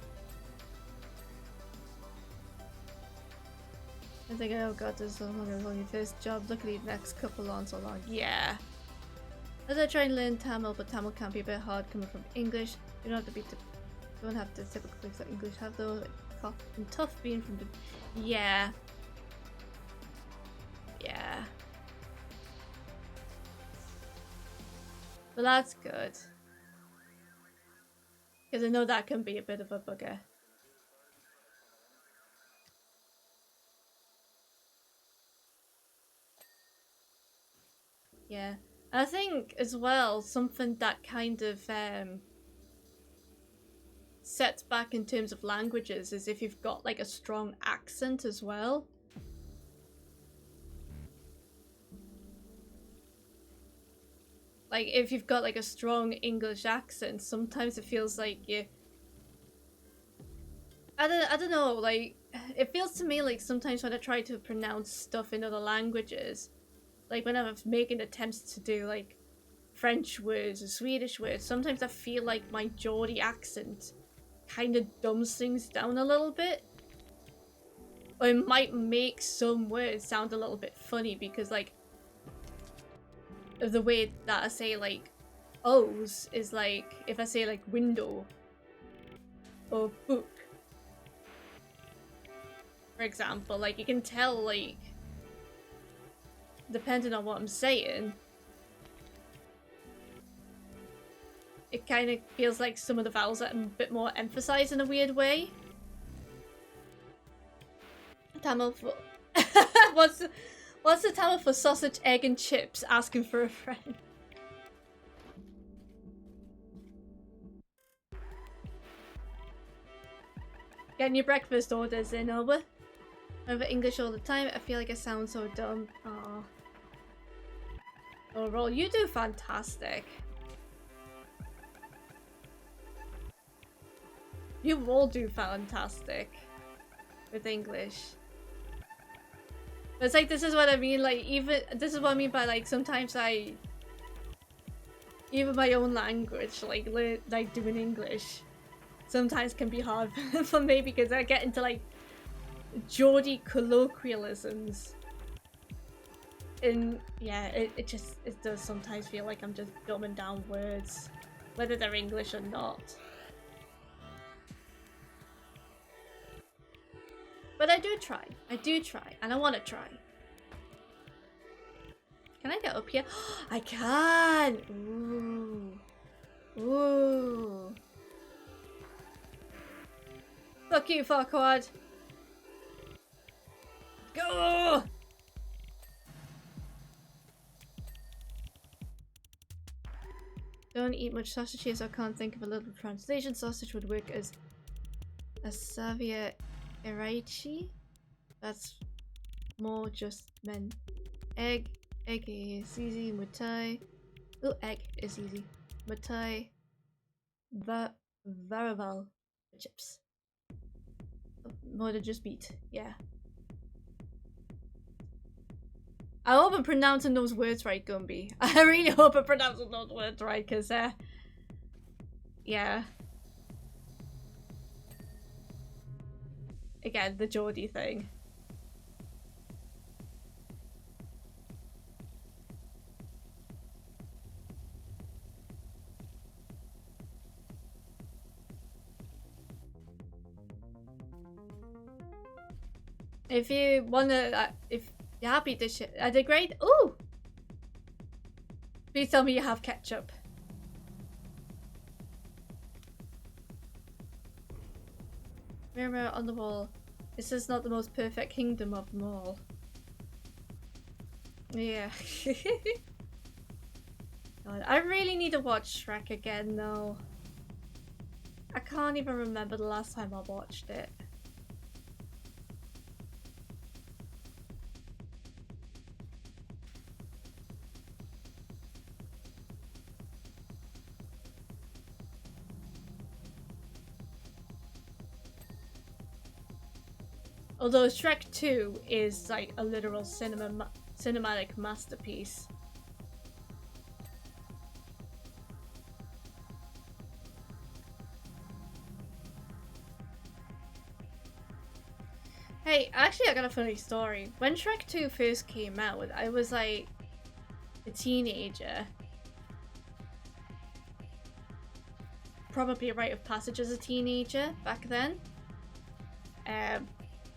I think, oh god, this is only your first job. Look at these next couple on so long. Yeah. As I try and learn Tamil, but Tamil can be a bit hard coming from English. You don't have to be don't have the typical things that English have though. Like cough and tough being from the yeah. But that's good. Because I know that can be a bit of a bugger. Yeah. I think as well, something that kind of sets back in terms of languages is if you've got like a strong accent as well. Like if you've got like a strong English accent, sometimes it feels like you... I don't know, like it feels to me like sometimes when I try to pronounce stuff in other languages, like when I'm making attempts to do like French words or Swedish words, sometimes I feel like my Geordie accent kind of dumbs things down a little bit. Or it might make some words sound a little bit funny because like of the way that I say like O's is like if I say like window or book, for example, like you can tell like depending on what I'm saying, it kind of feels like some of the vowels are a bit more emphasized in a weird way. Tamil for what's the Tamil for sausage, egg and chips? Asking for a friend. Getting your breakfast orders in, over. Over English all the time. I feel like I sound so dumb. Aww. Overall, you do fantastic. You all do fantastic with English. But it's like, this is what I mean, like, this is what I mean by, like, sometimes even my own language, like doing English, sometimes can be hard for me because I get into, like, Geordie colloquialisms. And yeah, it does sometimes feel like I'm just dumbing down words, whether they're English or not. But I do try, and I want to try. Can I get up here? I can! Ooh. Ooh. Fuck you, Farquaad. Go! Don't eat much sausage here, so I can't think of a little translation. Sausage would work as a Savia Eraichi. That's more just men. Egg is easy. Mutai. Oh, egg is easy. Mutai. Varaval. Chips. More than just meat. Yeah. I hope I'm pronouncing those words right, Gumby. I really hope I'm pronouncing those words right, because, yeah. again, the Geordie thing. If you wanna, if you're happy to share, are they great? Ooh! Please tell me you have ketchup. Mirror, mirror on the wall. This is not the most perfect kingdom of them all. Yeah. God, I really need to watch Shrek again though. I can't even remember the last time I watched it. Although Shrek 2 is like a literal cinematic masterpiece. Hey, actually I got a funny story. When Shrek 2 first came out, I was like a teenager. Probably a rite of passage as a teenager back then.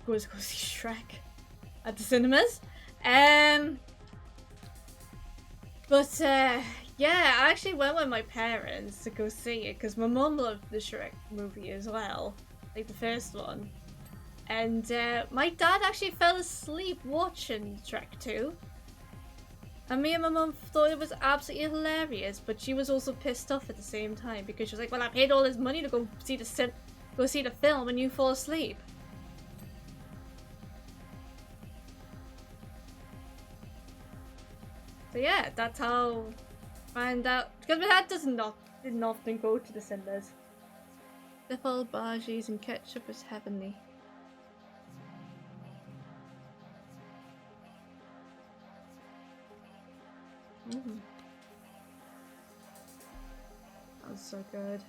Go see Shrek at the cinemas. Yeah, I actually went with my parents to go see it because my mum loved the Shrek movie as well, like the first one. And my dad actually fell asleep watching Shrek 2. And me and my mum thought it was absolutely hilarious, but she was also pissed off at the same time because she was like, "Well, I paid all this money to go see the film, and you fall asleep." So yeah, that's how I found out. Because my dad didn't often go to the cinemas. The full bhaji's and ketchup is heavenly. Mm. That was so good.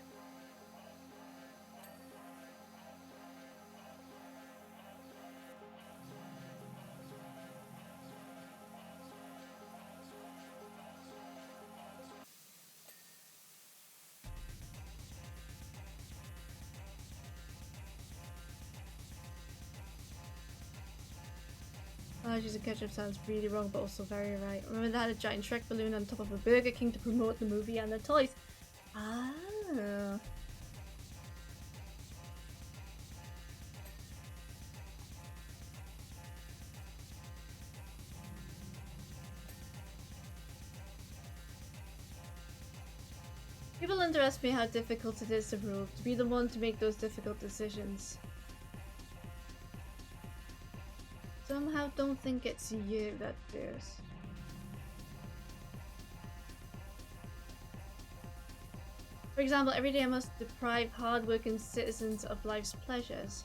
Bhaji's and ketchup sounds really wrong, but also very right. Remember they had a giant Shrek balloon on top of a Burger King to promote the movie and the toys. Ah. People underestimate how difficult it is to rule, to be the one to make those difficult decisions. Somehow don't think it's you that does. For example, every day I must deprive hard-working citizens of life's pleasures.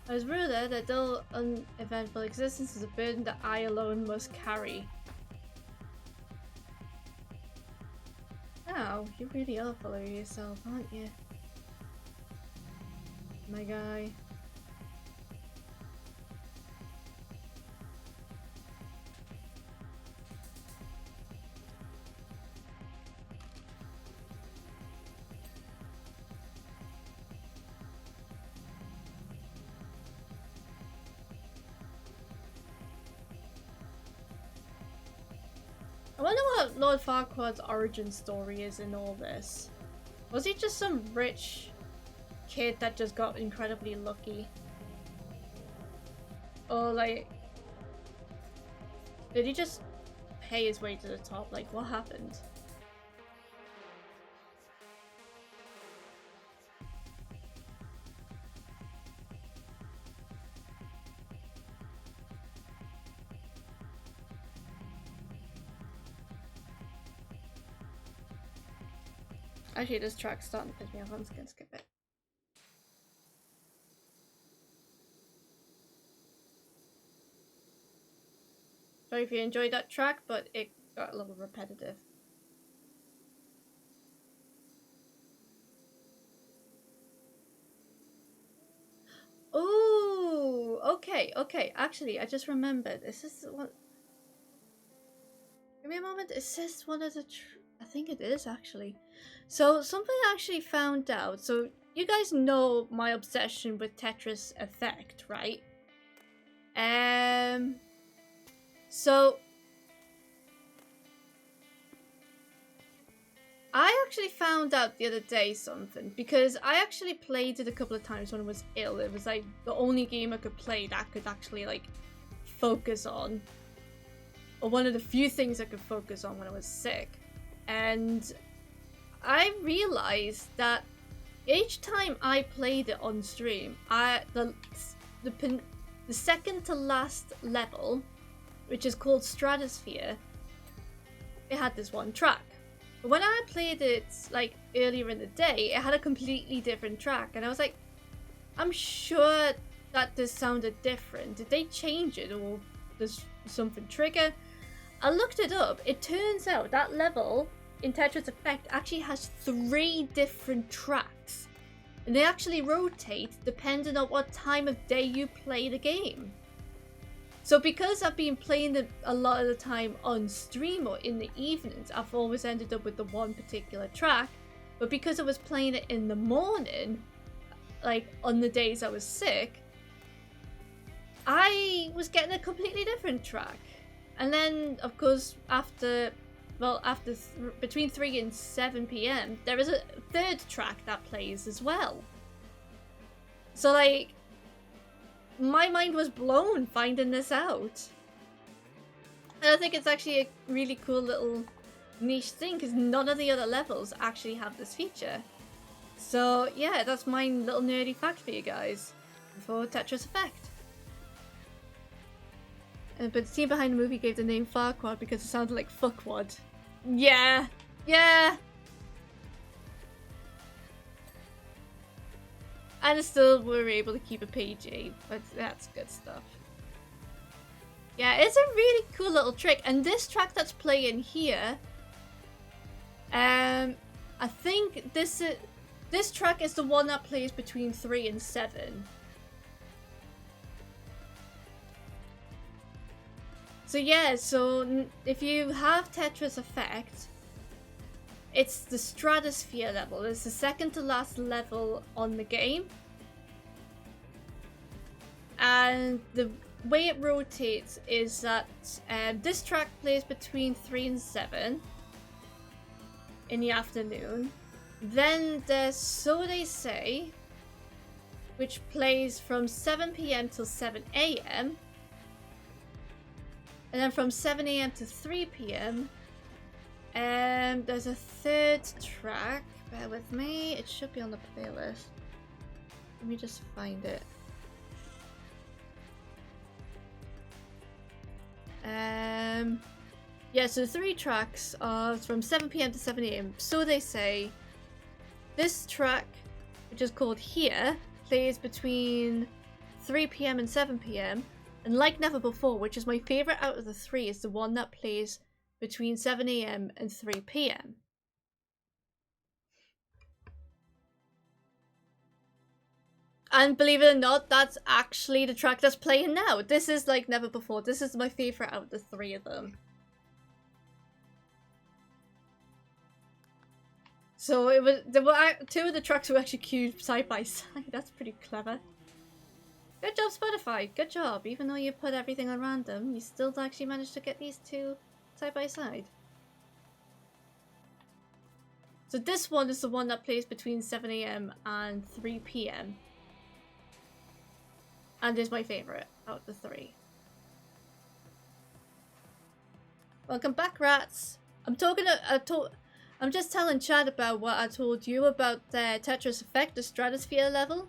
As ruler, their dull, uneventful existence is a burden that I alone must carry. Wow, you really are full of yourself, aren't you? My guy. I wonder what Lord Farquaad's origin story is in all this. Was he just some rich kid that just got incredibly lucky? Or like, did he just pay his way to the top? Like, what happened? Actually, this track's starting to piss me off. I'm just gonna skip it. Sorry if you enjoyed that track, but it got a little repetitive. Oh, okay. Actually, I just remembered. This is one. Give me a moment. It says one of the. I think it is actually. So something I actually found out. So you guys know my obsession with Tetris Effect, right? So I actually found out the other day something, because I actually played it a couple of times when I was ill. It was like the only game I could play that I could actually like focus on, or one of the few things I could focus on when I was sick. And I realized that each time I played it on stream, the second to last level, which is called Stratosphere, it had this one track. But when I played it like earlier in the day, it had a completely different track, and I was like, I'm sure that this sounded different. Did they change it, or does something trigger? I looked it up. It turns out that level in Tetris Effect actually has 3 different tracks, and they actually rotate depending on what time of day you play the game. So because I've been playing it a lot of the time on stream or in the evenings, I've always ended up with the one particular track. But because I was playing it in the morning, like on the days I was sick, I was getting a completely different track. And then, of course, between 3 and 7 p.m, there is a 3rd track that plays as well. So like, my mind was blown finding this out. And I think it's actually a really cool little niche thing, because none of the other levels actually have this feature. So yeah, that's my little nerdy fact for you guys for Tetris Effect. But the team behind the movie gave the name Farquad because it sounded like fuckwad. Yeah. And still were able to keep a PG, but that's good stuff. Yeah, it's a really cool little trick. And this track that's playing here, I think this track is the one that plays between 3 and 7. So yeah, so if you have Tetris Effect, it's the Stratosphere level. It's the second to last level on the game. And the way it rotates is that this track plays between 3 and 7 in the afternoon. Then there's So They Say, which plays from 7 p.m. till 7 a.m. And then from 7 a.m. to 3 p.m. There's a 3rd track. Bear with me. It should be on the playlist. Let me just find it. Yeah, so 3 tracks are from 7 p.m. to 7 a.m. So They Say. This track, which is called Here, plays between 3 p.m. and 7 p.m. And Like Never Before, which is my favourite out of the 3, is the one that plays between 7 a.m. and 3 p.m. And believe it or not, that's actually the track that's playing now. This is Like Never Before. This is my favourite out of the 3 of them. So there were 2 of the tracks were actually queued side by side. That's pretty clever. Good job, Spotify. Good job. Even though you put everything on random, you still actually managed to get these 2 side by side. So this one is the one that plays between 7 a.m. and 3 p.m. And is my favourite out of the 3. Welcome back, rats. I'm just telling Chad about what I told you about the Tetris Effect, the Stratosphere level.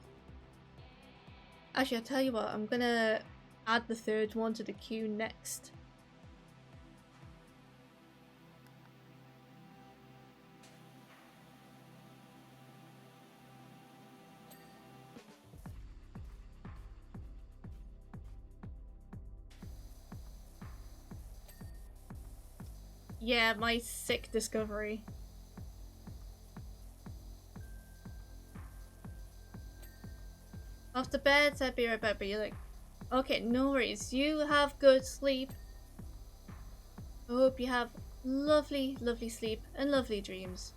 Actually, I'll tell you what, I'm gonna add the 3rd one to the queue next. Yeah, my sick discovery. Off to bed, I'd be right back, but you're like, okay, no worries. You have good sleep. I hope you have lovely, lovely sleep and lovely dreams.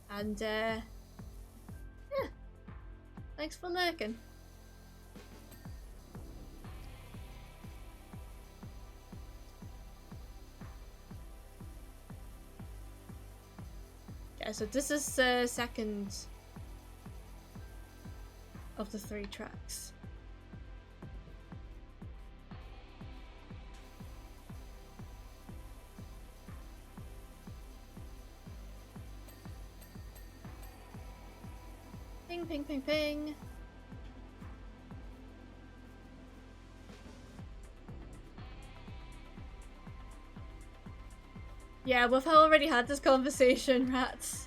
And, yeah. Thanks for lurking. Yeah, so this is the second of the 3 tracks. Ping, ping, ping, ping. Yeah, we've already had this conversation, rats.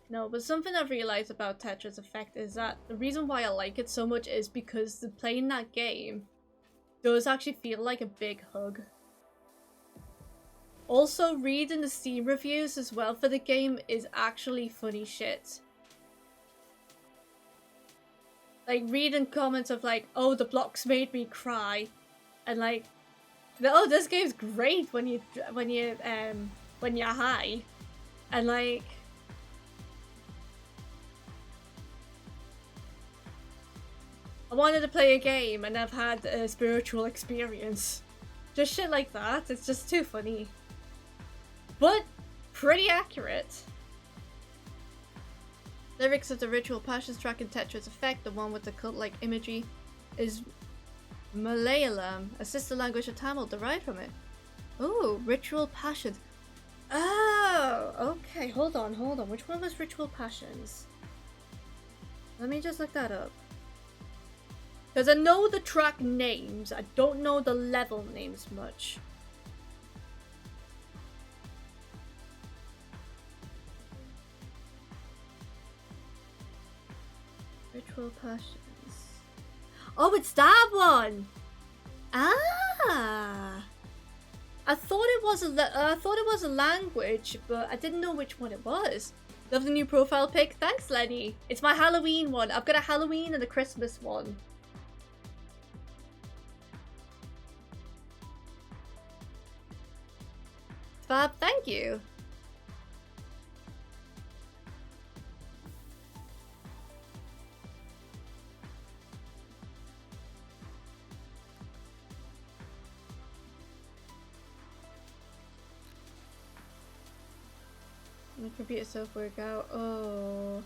No, but something I've realized about Tetris Effect is that the reason why I like it so much is because playing that game does actually feel like a big hug. Also, reading the Steam reviews as well for the game is actually funny shit. Like, reading comments of like, oh, the blocks made me cry, and like, oh, this game's great when you're high, and like, I wanted to play a game and I've had a spiritual experience. Just shit like that. It's just too funny. But pretty accurate. Lyrics of the Ritual Passions track in Tetris Effect, the one with the cult-like imagery, is Malayalam, a sister language of Tamil derived from it. Oh, Ritual Passions. Oh, okay. Hold on. Which one was Ritual Passions? Let me just look that up. Because I know the track names, I don't know the level names much. Ritual Passions. Oh, it's that one! Ah! I thought it was a language, but I didn't know which one it was. Love the new profile pic. Thanks, Lenny. It's my Halloween one. I've got a Halloween and a Christmas one. Fab, thank you. My computer software go. Oh,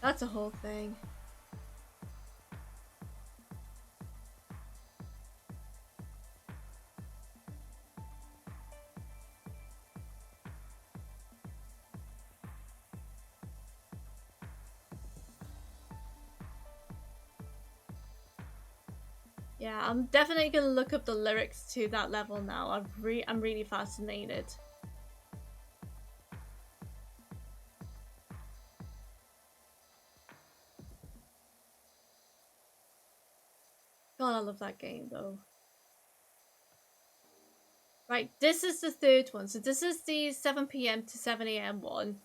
that's a whole thing. Yeah, I'm definitely gonna look up the lyrics to that level now. I'm really fascinated. God, I love that game though. Right, this is the third one. So this is the 7 PM to 7 AM one.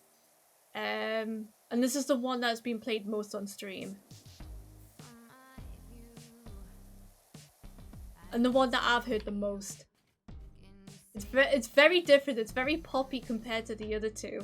And this is the one that's been played most on stream. And the one that I've heard the most. It's very different. It's very poppy compared to the other two.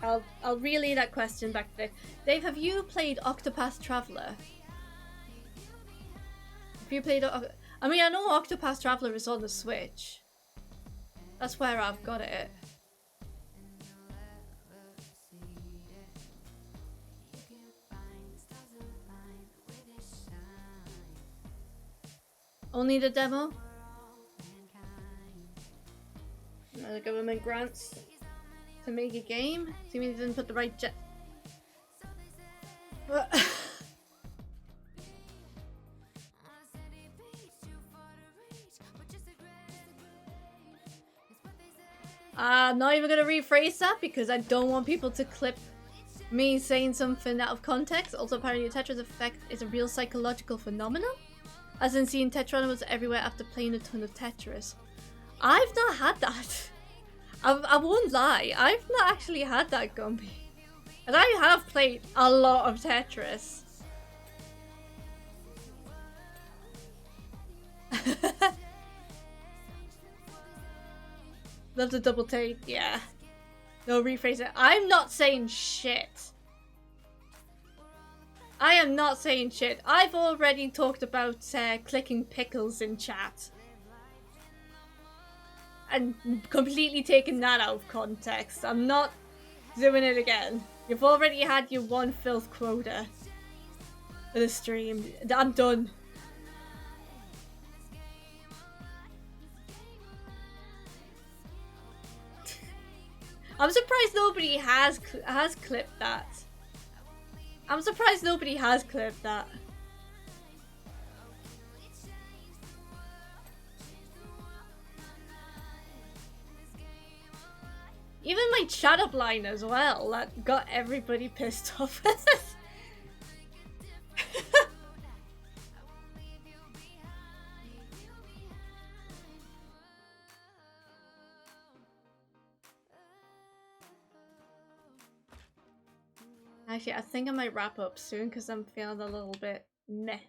I'll relay that question back to Dave. Dave, have you played Octopath Traveler? Have you played? I mean, I know Octopath Traveler is on the Switch. That's where I've got it. Only the demo? The government grants to make a game? Do you mean they didn't put the right I'm not even gonna rephrase that because I don't want people to clip me saying something out of context. Also, apparently the Tetris effect is a real psychological phenomenon, as in seeing Tetronimals everywhere after playing a ton of Tetris. I've not had that. I won't lie, I've not actually had that, Gumby. And I have played a lot of Tetris. Love the double take, yeah. No, rephrase it. I'm not saying shit. I am not saying shit. I've already talked about clicking pickles in chat. And completely taken that out of context. I'm not doing it again. You've already had your one filth quota for the stream. I'm done. I'm surprised nobody has clipped that. I'm surprised nobody has clipped that. Even my chat up line as well, that got everybody pissed off. Actually, I think I might wrap up soon because I'm feeling a little bit meh.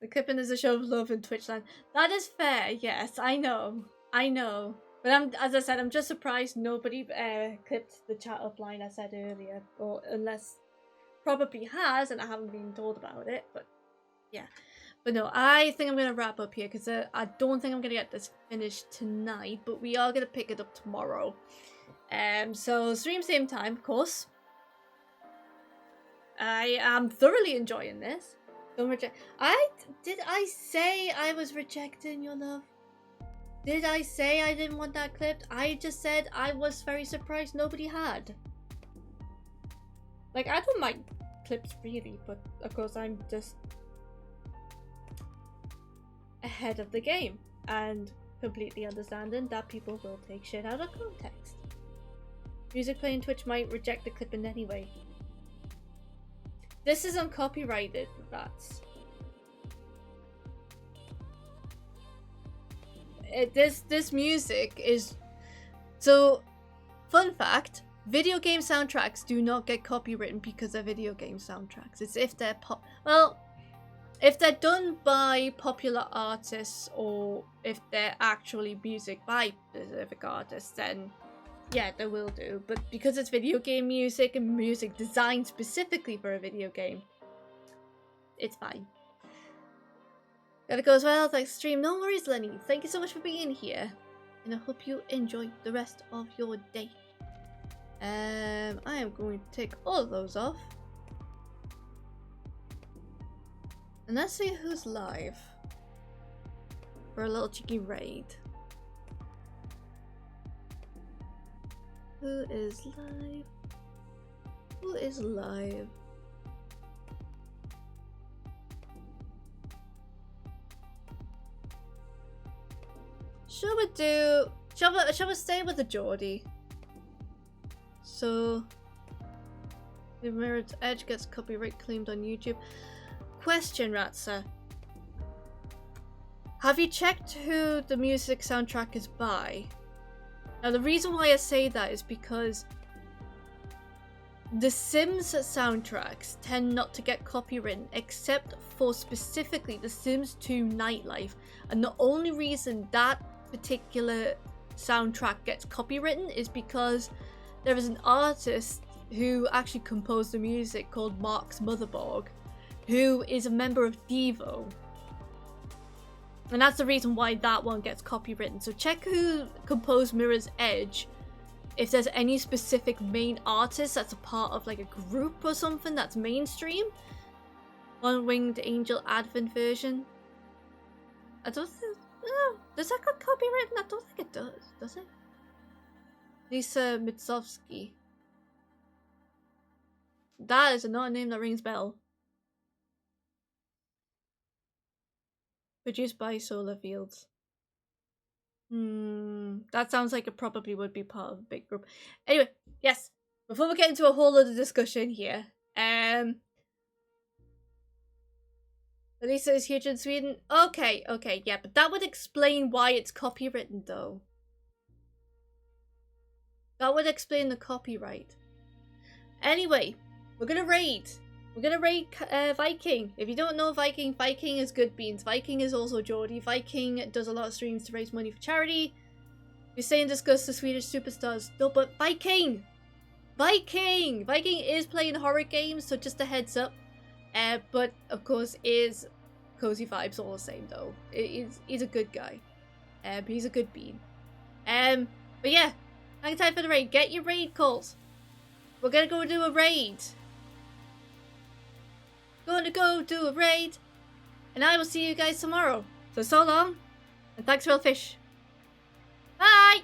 The clipping is a show of love in Twitchland. That is fair, yes, I know. I know. But as I said, I'm just surprised nobody clipped the chat up line I said earlier. Or unless probably has and I haven't been told about it. But yeah. But no, I think I'm going to wrap up here because I don't think I'm going to get this finished tonight. But we are going to pick it up tomorrow. So stream same time, of course. I am thoroughly enjoying this. Don't reject. Did I say I was rejecting your love? Did I say I didn't want that clipped? I just said I was very surprised nobody had. Like, I don't mind clips really, but of course I'm just ahead of the game and completely understanding that people will take shit out of context. Music playing Twitch might reject the clipping anyway. This is uncopyrighted, that's... This music is... So, fun fact, video game soundtracks do not get copywritten because they're video game soundtracks. It's if they're well, if they're done by popular artists or if they're actually music by specific artists, then yeah, they will do. But because it's video game music and music designed specifically for a video game, it's fine. Gotta go as well. Thanks, stream. No worries, Lenny. Thank you so much for being here. And I hope you enjoy the rest of your day. I am going to take all of those off. And let's see who's live. For a little cheeky raid. Who is live? Who is live? Shall we stay with the Geordie? So the Mirror's Edge gets copyright claimed on YouTube. Question, Ratsa. Have you checked who the music soundtrack is by? Now the reason why I say that is because the Sims soundtracks tend not to get copywritten except for specifically the Sims 2 Nightlife, and the only reason that particular soundtrack gets copywritten is because there is an artist who actually composed the music called Mark's Motherborg, who is a member of Devo. And that's the reason why that one gets copywritten. So check who composed Mirror's Edge. If there's any specific main artist that's a part of like a group or something that's mainstream. One Winged Angel Advent version. I don't think... does that got copywritten? I don't think it does it? Lisa Mitsovsky. That is not a name that rings bell. Produced by Solar Fields. That sounds like it probably would be part of a big group. Anyway, yes. Before we get into a whole other discussion here, Lisa is huge in Sweden. Okay, yeah, but that would explain why it's copywritten, though. That would explain the copyright. Anyway, we're gonna raid. We're gonna raid Viking. If you don't know Viking, Viking is good beans. Viking is also Geordie. Viking does a lot of streams to raise money for charity. We say and discuss the Swedish superstars. No, but Viking! Viking is playing horror games, so just a heads up. But of course is cozy vibes all the same though. He's a good guy. But he's a good bean. But yeah, hang tight for the raid. Get your raid calls. We're gonna go do a raid. Gonna go do a raid. And I will see you guys tomorrow. So long. And thanks for all the fish. Bye!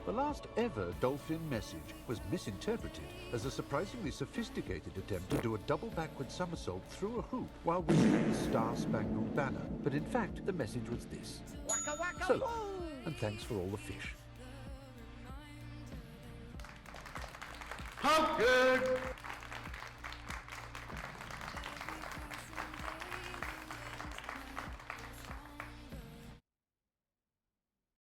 The last ever dolphin message was misinterpreted as a surprisingly sophisticated attempt to do a double backward somersault through a hoop while whistling the Star-Spangled Banner. But in fact, the message was this. Waka waka so long, and thanks for all the fish. How good?